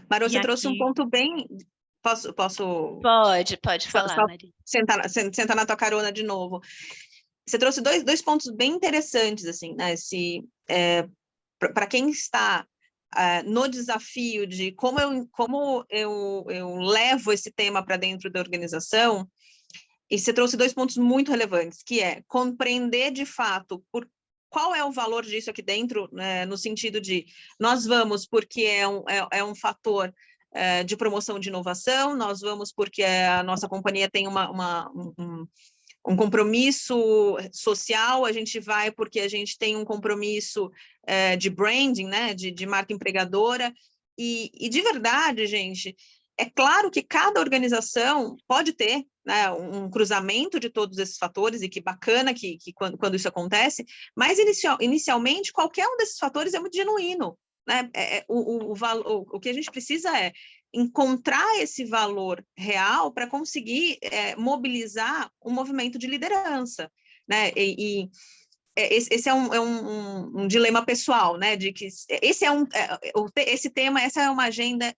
Mari, você E trouxe um aqui... ponto bem... Posso Pode falar, Maria. sentar na tua carona de novo. Você trouxe dois pontos bem interessantes, assim, né? Para quem está no desafio de como eu levo esse tema para dentro da organização, e você trouxe 2 pontos muito relevantes, que é compreender de fato qual é o valor disso aqui dentro, né, no sentido de nós vamos porque é um fator de promoção de inovação, nós vamos porque a nossa companhia tem um compromisso social, a gente vai porque a gente tem um compromisso de branding, né, de marca empregadora, e de verdade, gente, é claro que cada organização pode ter, né, um cruzamento de todos esses fatores, e que bacana que quando isso acontece, mas inicialmente qualquer um desses fatores é muito genuíno, né? O que a gente precisa é encontrar esse valor real para conseguir mobilizar um movimento de liderança, né? Esse é um dilema pessoal, né? De que esse tema, essa é uma agenda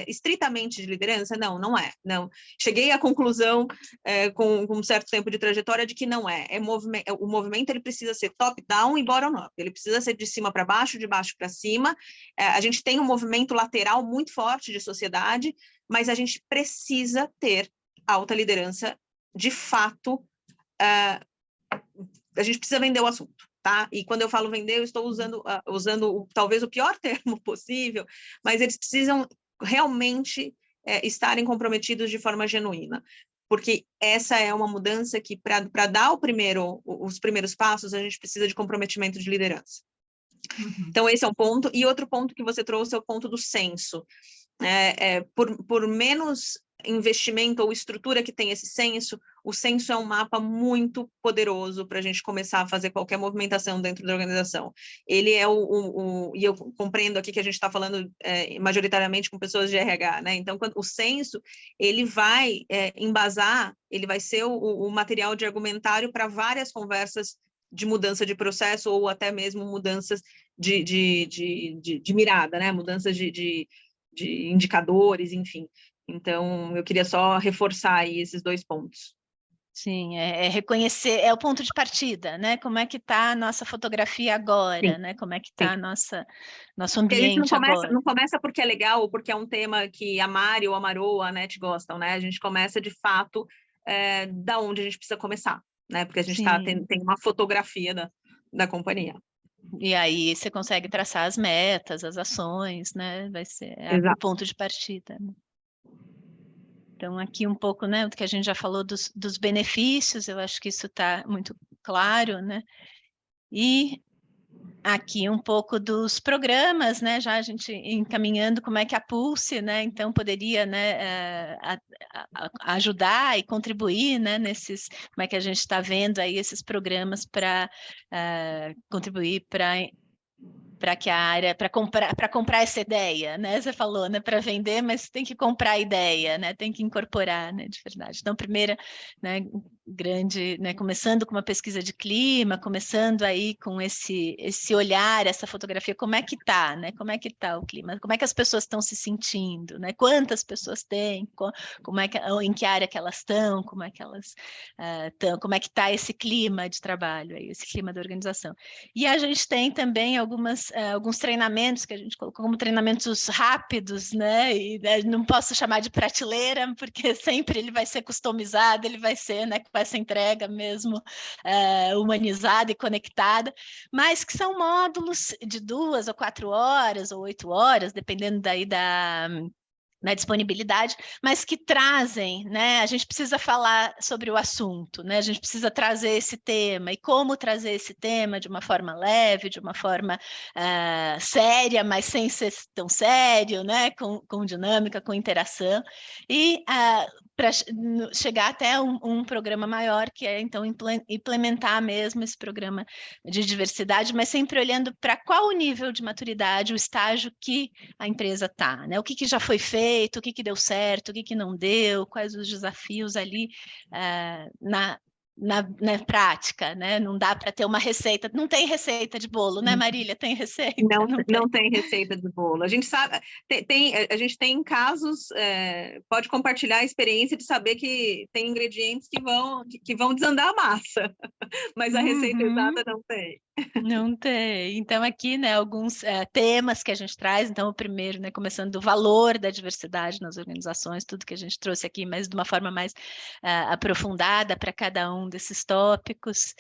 estritamente de liderança? Não é. Não. Cheguei à conclusão com um certo tempo de trajetória de que não é. O movimento ele precisa ser top-down e bottom-up. Ele precisa ser de cima para baixo, de baixo para cima. A gente tem um movimento lateral muito forte de sociedade, mas a gente precisa ter alta liderança de fato. A gente precisa vender o assunto, tá? E quando eu falo vender, eu estou usando talvez o pior termo possível, mas eles precisam realmente estarem comprometidos de forma genuína, porque essa é uma mudança que, para dar os primeiros passos, a gente precisa de comprometimento de liderança. Uhum. Então, esse é um ponto. E outro ponto que você trouxe é o ponto do senso. Por menos investimento ou estrutura que tem esse senso, o senso é um mapa muito poderoso para a gente começar a fazer qualquer movimentação dentro da organização. Ele é e eu compreendo aqui que a gente está falando majoritariamente com pessoas de RH, né? Então, o senso, ele vai embasar, ele vai ser o material de argumentário para várias conversas de mudança de processo ou até mesmo mudanças de mirada, né? Mudanças de indicadores, enfim. Então, eu queria só reforçar aí esses 2 pontos. Sim, reconhecer, é o ponto de partida, né? Como é que está a nossa fotografia agora, sim, né? Como é que está nosso ambiente agora. Não começa porque é legal ou porque é um tema que a Mari ou a Marô ou a Anete gostam, né? A gente começa, de fato, da onde a gente precisa começar, né? Porque a gente tem uma fotografia da companhia. E aí você consegue traçar as metas, as ações, né? Vai ser o ponto de partida. Né? Então, aqui um pouco, né, do que a gente já falou dos benefícios, eu acho que isso está muito claro, né? E aqui um pouco dos programas, né? Já a gente encaminhando como é que a Pulse, né? Então, poderia, né, ajudar e contribuir, né? Como é que a gente está vendo aí esses programas para contribuir para que a área, para comprar essa ideia, né? Você falou, né? Para vender, mas tem que comprar a ideia, né? Tem que incorporar, né? De verdade. Então, primeira, né? Grande, né? Começando com uma pesquisa de clima, começando aí com esse olhar, essa fotografia, como é que tá, né? Como é que tá o clima? Como é que as pessoas estão se sentindo, né? Quantas pessoas têm? Em que área que elas estão? Como é que elas estão? Como é que tá esse clima de trabalho aí, esse clima da organização? E a gente tem também alguns treinamentos que a gente colocou como treinamentos rápidos, né? E não posso chamar de prateleira, porque sempre ele vai ser customizado, ele vai ser, né, com essa entrega mesmo humanizada e conectada, mas que são módulos de 2 ou 4 horas ou 8 horas, dependendo daí na disponibilidade, mas que trazem, né? A gente precisa falar sobre o assunto, né? A gente precisa trazer esse tema e como trazer esse tema de uma forma leve, de uma forma séria, mas sem ser tão sério, né? Com dinâmica, com interação e para chegar até um programa maior, que é então implementar mesmo esse programa de diversidade, mas sempre olhando para qual o nível de maturidade, o estágio que a empresa está, né? O que já foi feito, o que deu certo, o que não deu, quais os desafios ali na prática, né? Não dá para ter uma receita, não tem receita de bolo, né, Marília? Tem receita? Não tem receita de bolo. A gente sabe, a gente tem casos, pode compartilhar a experiência de saber que tem ingredientes que vão desandar a massa, mas a receita exata não tem. Não tem. Então, aqui, né, alguns temas que a gente traz. Então, o primeiro, né, começando do valor da diversidade nas organizações, tudo que a gente trouxe aqui, mas de uma forma mais aprofundada para cada um desses tópicos.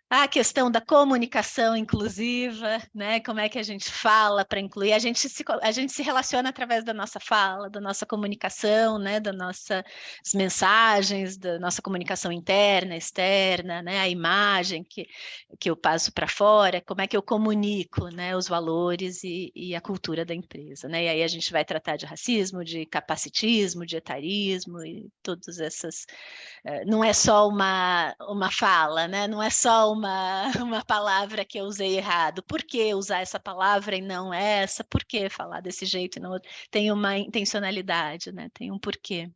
A questão da comunicação inclusiva, né? Como é que a gente fala para incluir? A gente se relaciona através da nossa fala, da nossa comunicação, né? Das nossas mensagens, da nossa comunicação interna, externa, né? A imagem que eu passo para fora, como é que eu comunico, né? Os valores e a cultura da empresa, né? E aí a gente vai tratar de racismo, de capacitismo, de etarismo e todas essas... Não é só uma fala, né? Não é só uma palavra que eu usei errado. Por que usar essa palavra e não essa? Por que falar desse jeito e não outro? Tem uma intencionalidade, né? Tem um porquê.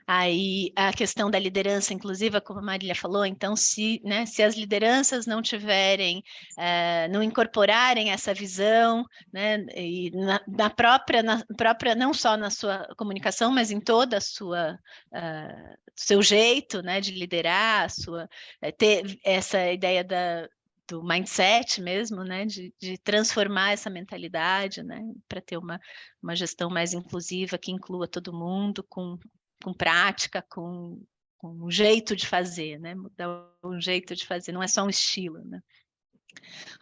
Aí a questão da liderança inclusiva, como a Marília falou, então se as lideranças não tiverem, não incorporarem essa visão, né, e na própria, não só na sua comunicação, mas em toda a sua seu jeito, né, de liderar, ter essa ideia do mindset mesmo, né, de transformar essa mentalidade, né, para ter uma gestão mais inclusiva que inclua todo mundo, com prática, com um jeito de fazer, né? Mudar um jeito de fazer, não é só um estilo, né?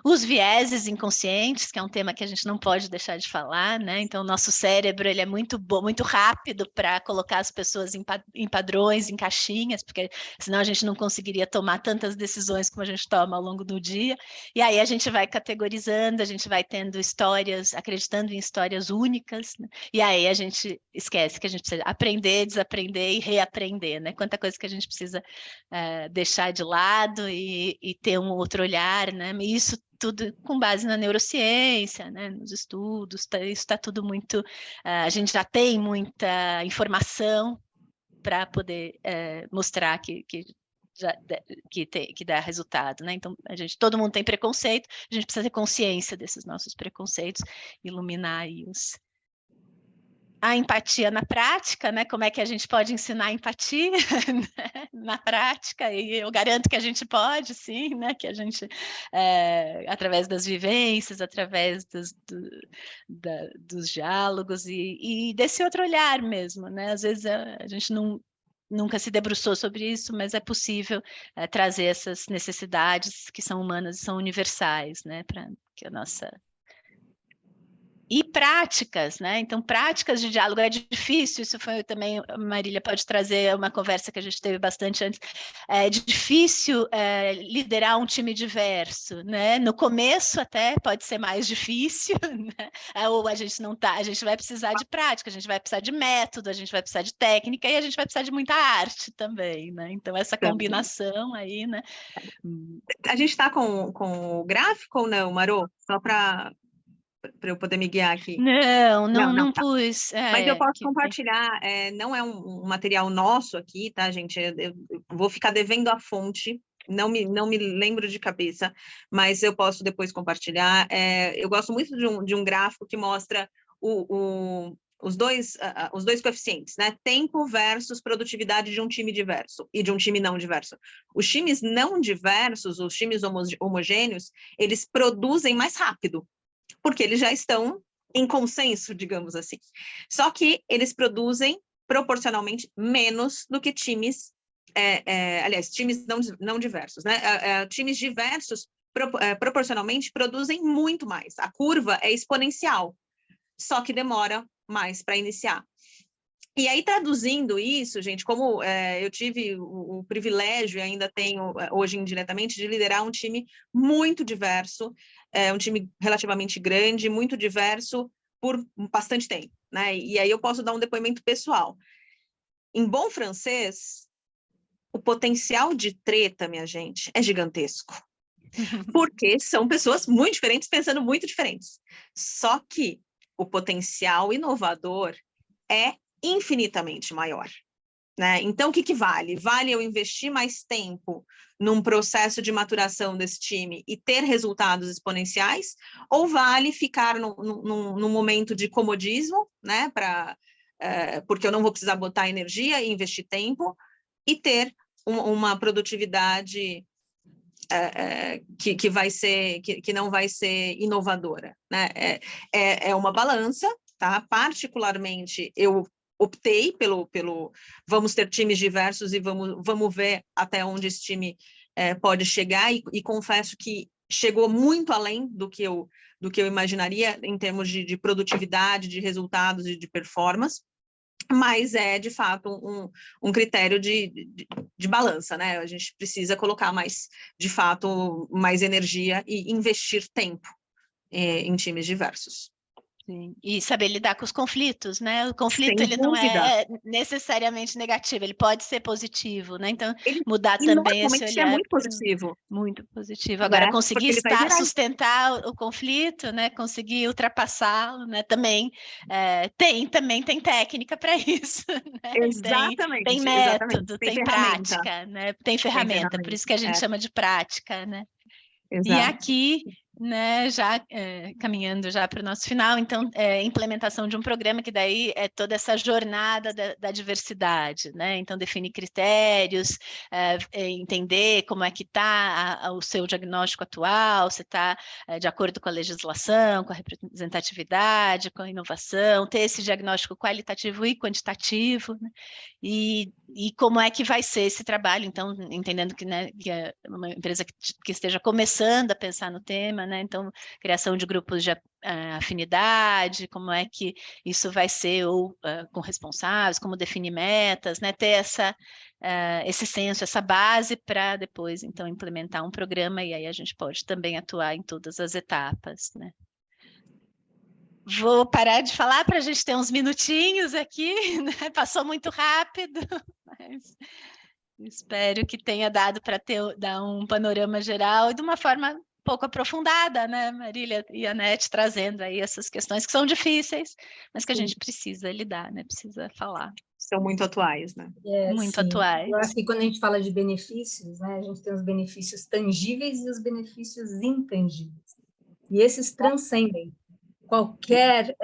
Os vieses inconscientes, que é um tema que a gente não pode deixar de falar, né? Então, o nosso cérebro ele é muito rápido para colocar as pessoas em padrões, em caixinhas, porque senão a gente não conseguiria tomar tantas decisões como a gente toma ao longo do dia. E aí a gente vai categorizando, a gente vai tendo histórias, acreditando em histórias únicas, né? E aí a gente esquece que a gente precisa aprender, desaprender e reaprender, né? Quanta coisa que a gente precisa deixar de lado e ter um outro olhar, né? Isso tudo com base na neurociência, né, nos estudos, isso está tudo muito... a gente já tem muita informação para poder mostrar que dá resultado, né? Então, todo mundo tem preconceito, a gente precisa ter consciência desses nossos preconceitos, iluminar aí a empatia na prática, né? Como é que a gente pode ensinar a empatia né? Na prática, e eu garanto que a gente pode, sim, né? Que a gente, através das vivências, através dos diálogos e desse outro olhar mesmo, né? Às vezes a gente nunca se debruçou sobre isso, mas é possível trazer essas necessidades que são humanas e são universais, né? Para que a nossa... E práticas, né? Então, práticas de diálogo é difícil, isso foi também, a Marília pode trazer uma conversa que a gente teve bastante antes, é difícil liderar um time diverso, né? No começo até pode ser mais difícil, né? Ou a gente vai precisar de prática, a gente vai precisar de método, a gente vai precisar de técnica e a gente vai precisar de muita arte também, né? Então, essa combinação aí, né? A gente está com o gráfico ou não, Marô? Só para eu poder me guiar aqui. Não tá. pus. Mas eu posso compartilhar, não é um material nosso aqui, tá, gente? Eu vou ficar devendo a fonte, não me lembro de cabeça, mas eu posso depois compartilhar. Eu gosto muito de um gráfico que mostra os dois coeficientes, né? Tempo versus produtividade de um time diverso e de um time não diverso. Os times não diversos, os times homogêneos, eles produzem mais rápido, porque eles já estão em consenso, digamos assim. Só que eles produzem proporcionalmente menos do que times, aliás, times não diversos, né? Times diversos proporcionalmente produzem muito mais. A curva é exponencial, só que demora mais para iniciar. E aí, traduzindo isso, gente, como eu tive o privilégio e ainda tenho hoje indiretamente de liderar um time muito diverso, um time relativamente grande, muito diverso por bastante tempo, né? E aí eu posso dar um depoimento pessoal. Em bom francês, o potencial de treta, minha gente, é gigantesco. Porque são pessoas muito diferentes, pensando muito diferentes. Só que o potencial inovador é infinitamente maior. né? Então, o que vale? Vale eu investir mais tempo num processo de maturação desse time e ter resultados exponenciais? Ou vale ficar num momento de comodismo, né? Porque eu não vou precisar botar energia e investir tempo e ter uma produtividade que não vai ser inovadora, né? É uma balança, tá? Particularmente, eu optei pelo vamos ter times diversos e vamos ver até onde esse time pode chegar, e confesso que chegou muito além do que eu imaginaria em termos de produtividade, de resultados e de performance, mas é, de fato, um critério de balança, né? A gente precisa colocar mais, de fato, mais energia e investir tempo em times diversos. Sim. E saber lidar com os conflitos, né? O conflito, Sem ele não dúvida. é necessariamente negativo, ele pode ser positivo, né? Então, Ele, mudar e também esse normalmente é olhar muito positivo. muito positivo. Agora, Né? conseguir Porque ele vai sustentar o conflito, né? Conseguir ultrapassá-lo, né? Também tem técnica para isso, né? Tem Exatamente. método, Tem tem ferramenta. prática, né? Tem ferramenta, por isso que a gente chama de prática, né? Exato. E aqui, né, já caminhando já para o nosso final, então, implementação de um programa que daí é toda essa jornada da diversidade, né? Então, definir critérios, entender como é que está o seu diagnóstico atual, se está de acordo com a legislação, com a representatividade, com a inovação, ter esse diagnóstico qualitativo e quantitativo, né? E como é que vai ser esse trabalho, então, entendendo que, né, que é uma empresa que esteja começando a pensar no tema, né? Então, criação de grupos de afinidade, como é que isso vai ser, ou com responsáveis, como definir metas, né? Ter esse senso, essa base para depois, então, implementar um programa, e aí a gente pode também atuar em todas as etapas, né? Vou parar de falar para a gente ter uns minutinhos aqui, né? Passou muito rápido, mas espero que tenha dado para dar um panorama geral e de uma forma pouco aprofundada, né, Marília e Anete, trazendo aí essas questões que são difíceis, mas que a gente precisa lidar, né? Precisa falar. São muito atuais, né? Muito sim. atuais. Eu acho que quando a gente fala de benefícios, né, a gente tem os benefícios tangíveis e os benefícios intangíveis. E esses transcendem qualquer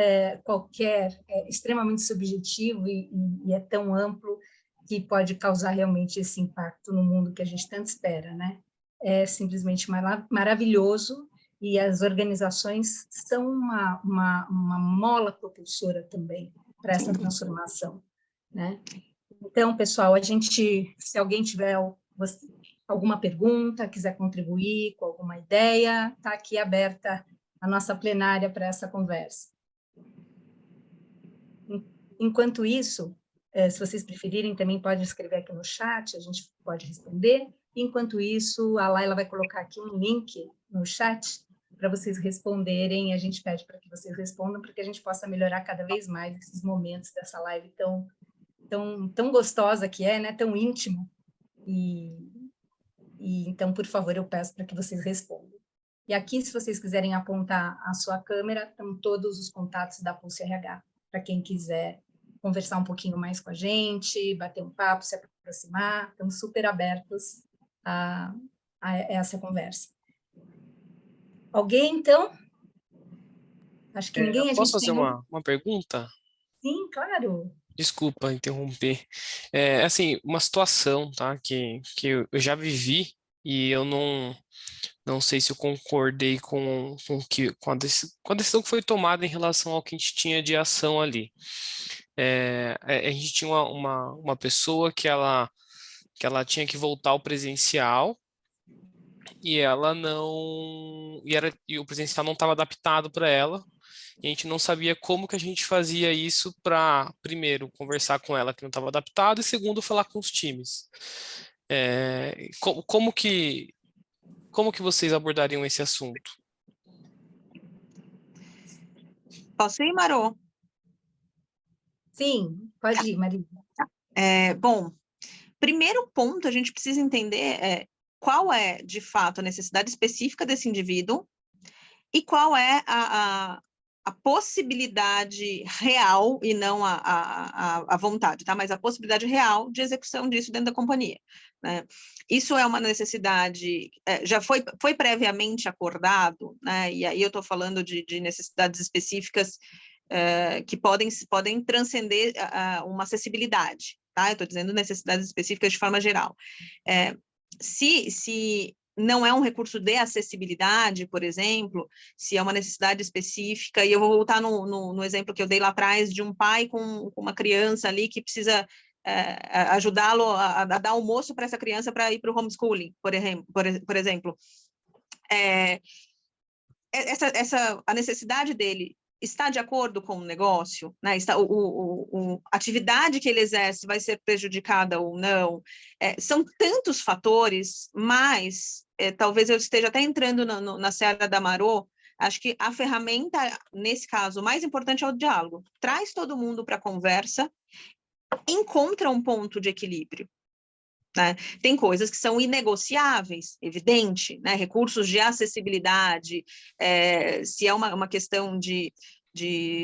extremamente subjetivo e é tão amplo que pode causar realmente esse impacto no mundo que a gente tanto espera, né? É simplesmente maravilhoso, e as organizações são uma mola propulsora também para essa transformação, né? Então, pessoal, se alguém tiver alguma pergunta, quiser contribuir com alguma ideia, está aqui aberta a nossa plenária para essa conversa. Enquanto isso, se vocês preferirem, também pode escrever aqui no chat, a gente pode responder. Enquanto isso, a Laila vai colocar aqui um link no chat para vocês responderem, a gente pede para que vocês respondam, para que a gente possa melhorar cada vez mais esses momentos dessa live tão gostosa que é, né? Tão íntimo. E então, por favor, eu peço para que vocês respondam. E aqui, se vocês quiserem apontar a sua câmera, estão todos os contatos da Pulse RH, para quem quiser conversar um pouquinho mais com a gente, bater um papo, se aproximar, estamos super abertos a essa conversa. Alguém, então? Acho que ninguém. Posso fazer uma pergunta? Sim, claro. Desculpa interromper. Assim, uma situação, tá, que eu já vivi e eu não sei se eu concordei com a decisão que foi tomada em relação ao que a gente tinha de ação ali. A gente tinha uma pessoa que ela tinha que voltar ao presencial e ela não e o presencial não estava adaptado para ela. E a gente não sabia como que a gente fazia isso para, primeiro, conversar com ela que não estava adaptada, e segundo, falar com os times. Como que vocês abordariam esse assunto? Posso ir, Marô? Sim, pode ir, Maria. Bom, primeiro ponto, a gente precisa entender qual é, de fato, a necessidade específica desse indivíduo e qual é a possibilidade real, e não a vontade, tá? Mas a possibilidade real de execução disso dentro da companhia, né? Isso é uma necessidade, já foi previamente acordado, né? E aí eu estou falando de necessidades específicas que podem transcender uma acessibilidade, tá? Eu estou dizendo necessidades específicas de forma geral. Se não é um recurso de acessibilidade, por exemplo, se é uma necessidade específica, e eu vou voltar no exemplo que eu dei lá atrás, de um pai com uma criança ali que precisa ajudá-lo a dar almoço para essa criança para ir para o homeschooling, por exemplo. A necessidade dele está de acordo com o negócio, né? A atividade que ele exerce vai ser prejudicada ou não. São tantos fatores, mas talvez eu esteja até entrando na seara da Marô. Acho que a ferramenta, nesse caso, mais importante é o diálogo. Traz todo mundo para a conversa, encontra um ponto de equilíbrio, né? Tem coisas que são inegociáveis, evidente, né? Recursos de acessibilidade, se é uma questão de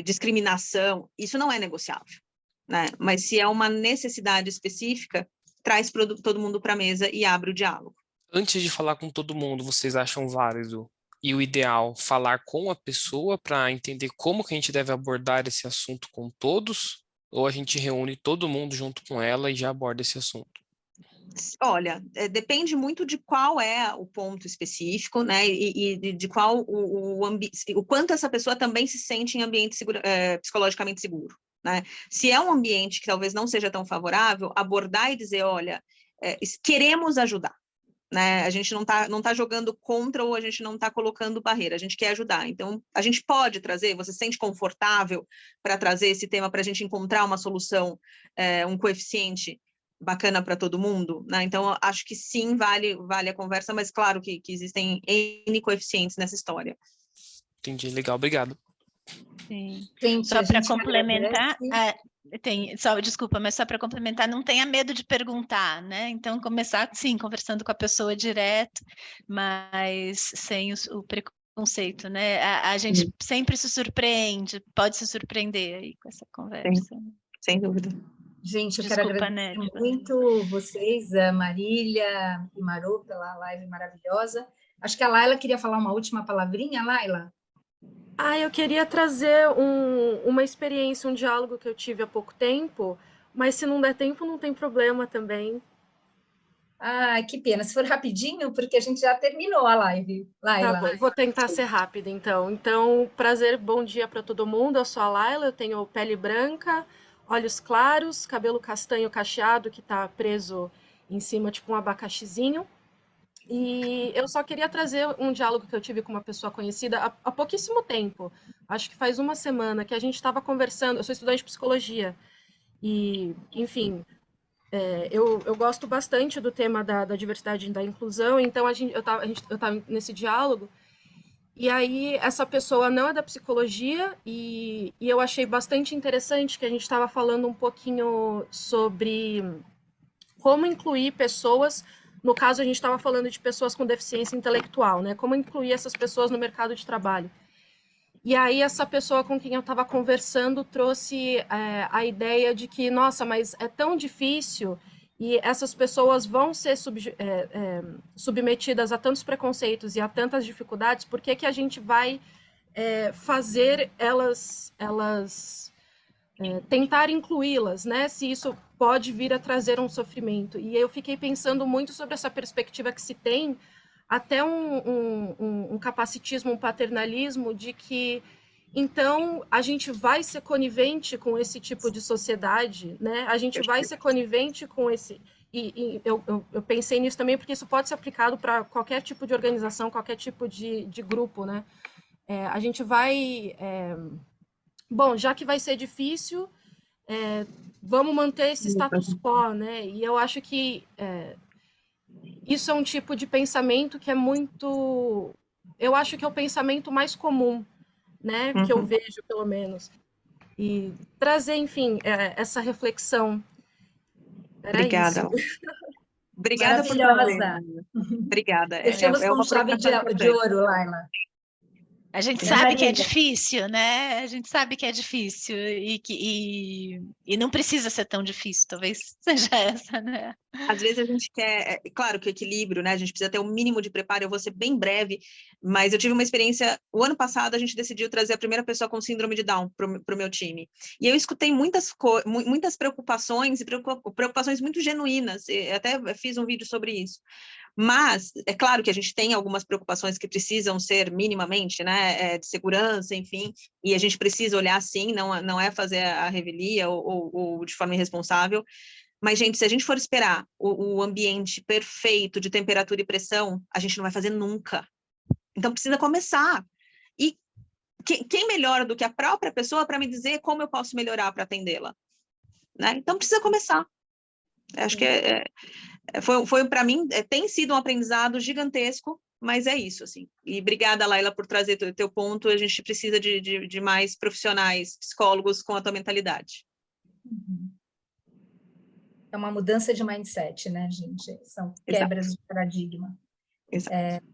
discriminação, isso não é negociável, né? Mas se é uma necessidade específica, traz todo mundo para a mesa e abre o diálogo. Antes de falar com todo mundo, vocês acham válido e o ideal falar com a pessoa para entender como que a gente deve abordar esse assunto com todos? Ou a gente reúne todo mundo junto com ela e já aborda esse assunto? Olha, depende muito de qual é o ponto específico, né, e de qual o quanto essa pessoa também se sente em ambiente psicologicamente seguro, né? Se é um ambiente que talvez não seja tão favorável, abordar e dizer, olha, queremos ajudar, né? A gente não tá jogando contra ou a gente não está colocando barreira, a gente quer ajudar. Então, a gente pode trazer, você se sente confortável para trazer esse tema para a gente encontrar uma solução, um coeficiente bacana para todo mundo, né? Então, acho que sim, vale a conversa, mas claro que existem N coeficientes nessa história. Entendi, legal, obrigado. Sim. Gente, só para complementar, desculpa, mas só para complementar, não tenha medo de perguntar, né? Então, começar, sim, conversando com a pessoa direto, mas sem o preconceito, né? A gente sempre se surpreende, pode se surpreender aí com essa conversa. Sim, sem dúvida. Gente, eu quero agradecer muito vocês, a Marília e Marô, pela live maravilhosa. Acho que a Laila queria falar uma última palavrinha, Laila? Eu queria trazer uma experiência, um diálogo que eu tive há pouco tempo, mas se não der tempo, não tem problema também. Que pena. Se for rapidinho, porque a gente já terminou a live, Laila. Tá bom, vou tentar ser rápida, então. Então, prazer, bom dia para todo mundo. Eu sou a Laila, eu tenho pele branca, olhos claros, cabelo castanho cacheado que está preso em cima, tipo um abacaxizinho. E eu só queria trazer um diálogo que eu tive com uma pessoa conhecida há pouquíssimo tempo. Acho que faz uma semana que a gente estava conversando. Eu sou estudante de psicologia e, enfim, eu gosto bastante do tema da diversidade e da inclusão. Então eu estava nesse diálogo. E aí essa pessoa não é da psicologia e eu achei bastante interessante que a gente estava falando um pouquinho sobre como incluir pessoas. No caso, a gente estava falando de pessoas com deficiência intelectual, né? Como incluir essas pessoas no mercado de trabalho. E aí, essa pessoa com quem eu estava conversando trouxe a ideia de que, nossa, mas é tão difícil e essas pessoas vão ser submetidas a tantos preconceitos e a tantas dificuldades, por que a gente vai fazer elas tentar incluí-las, né? Se isso pode vir a trazer um sofrimento. E eu fiquei pensando muito sobre essa perspectiva que se tem, até um capacitismo, um paternalismo de que, então, a gente vai ser conivente com esse tipo de sociedade, né? A gente vai ser conivente com esse... E eu pensei nisso também, porque isso pode ser aplicado para qualquer tipo de organização, qualquer tipo de grupo, né? A gente vai... Bom, já que vai ser difícil, vamos manter esse status quo, né? E eu acho que isso é um tipo de pensamento que é muito... Eu acho que é o pensamento mais comum, né? Que eu vejo, pelo menos. E trazer, enfim, essa reflexão. Obrigada. Obrigada por trazer. Obrigada. Fechamos com chave de ouro, Laila. A gente E a sabe que é Marília? difícil, né? A gente sabe que é difícil e não precisa ser tão difícil, talvez seja essa, né? Às vezes a gente quer, claro que o equilíbrio, né? A gente precisa ter um mínimo de preparo. Eu vou ser bem breve, mas eu tive uma experiência. O ano passado a gente decidiu trazer a primeira pessoa com síndrome de Down para o meu time. E eu escutei muitas preocupações e preocupações muito genuínas. E até fiz um vídeo sobre isso. Mas é claro que a gente tem algumas preocupações que precisam ser minimamente, né? De segurança, enfim. E a gente precisa olhar sim, não é fazer a revelia ou de forma irresponsável. Mas, gente, se a gente for esperar o ambiente perfeito de temperatura e pressão, a gente não vai fazer nunca. Então, precisa começar. E quem melhor do que a própria pessoa para me dizer como eu posso melhorar para atendê-la? Né? Então, precisa começar. Acho que foi para mim, tem sido um aprendizado gigantesco, mas é isso, assim. E obrigada, Laila, por trazer o teu ponto. A gente precisa de mais profissionais, psicólogos com a tua mentalidade. É uma mudança de mindset, né, gente? São quebras de paradigma. Exato.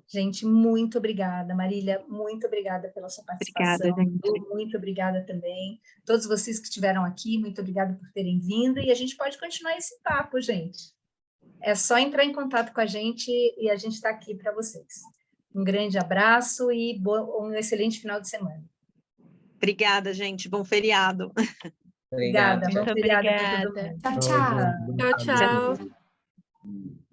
Gente, muito obrigada. Marília, muito obrigada pela sua participação. Obrigada, gente. Muito obrigada também. Todos vocês que estiveram aqui, muito obrigada por terem vindo. E a gente pode continuar esse papo, gente. É só entrar em contato com a gente e a gente está aqui para vocês. Um grande abraço e um excelente final de semana. Obrigada, gente. Bom feriado. Obrigada. Bom Muito feriado para todo obrigada. mundo. Tchau, tchau. Tchau.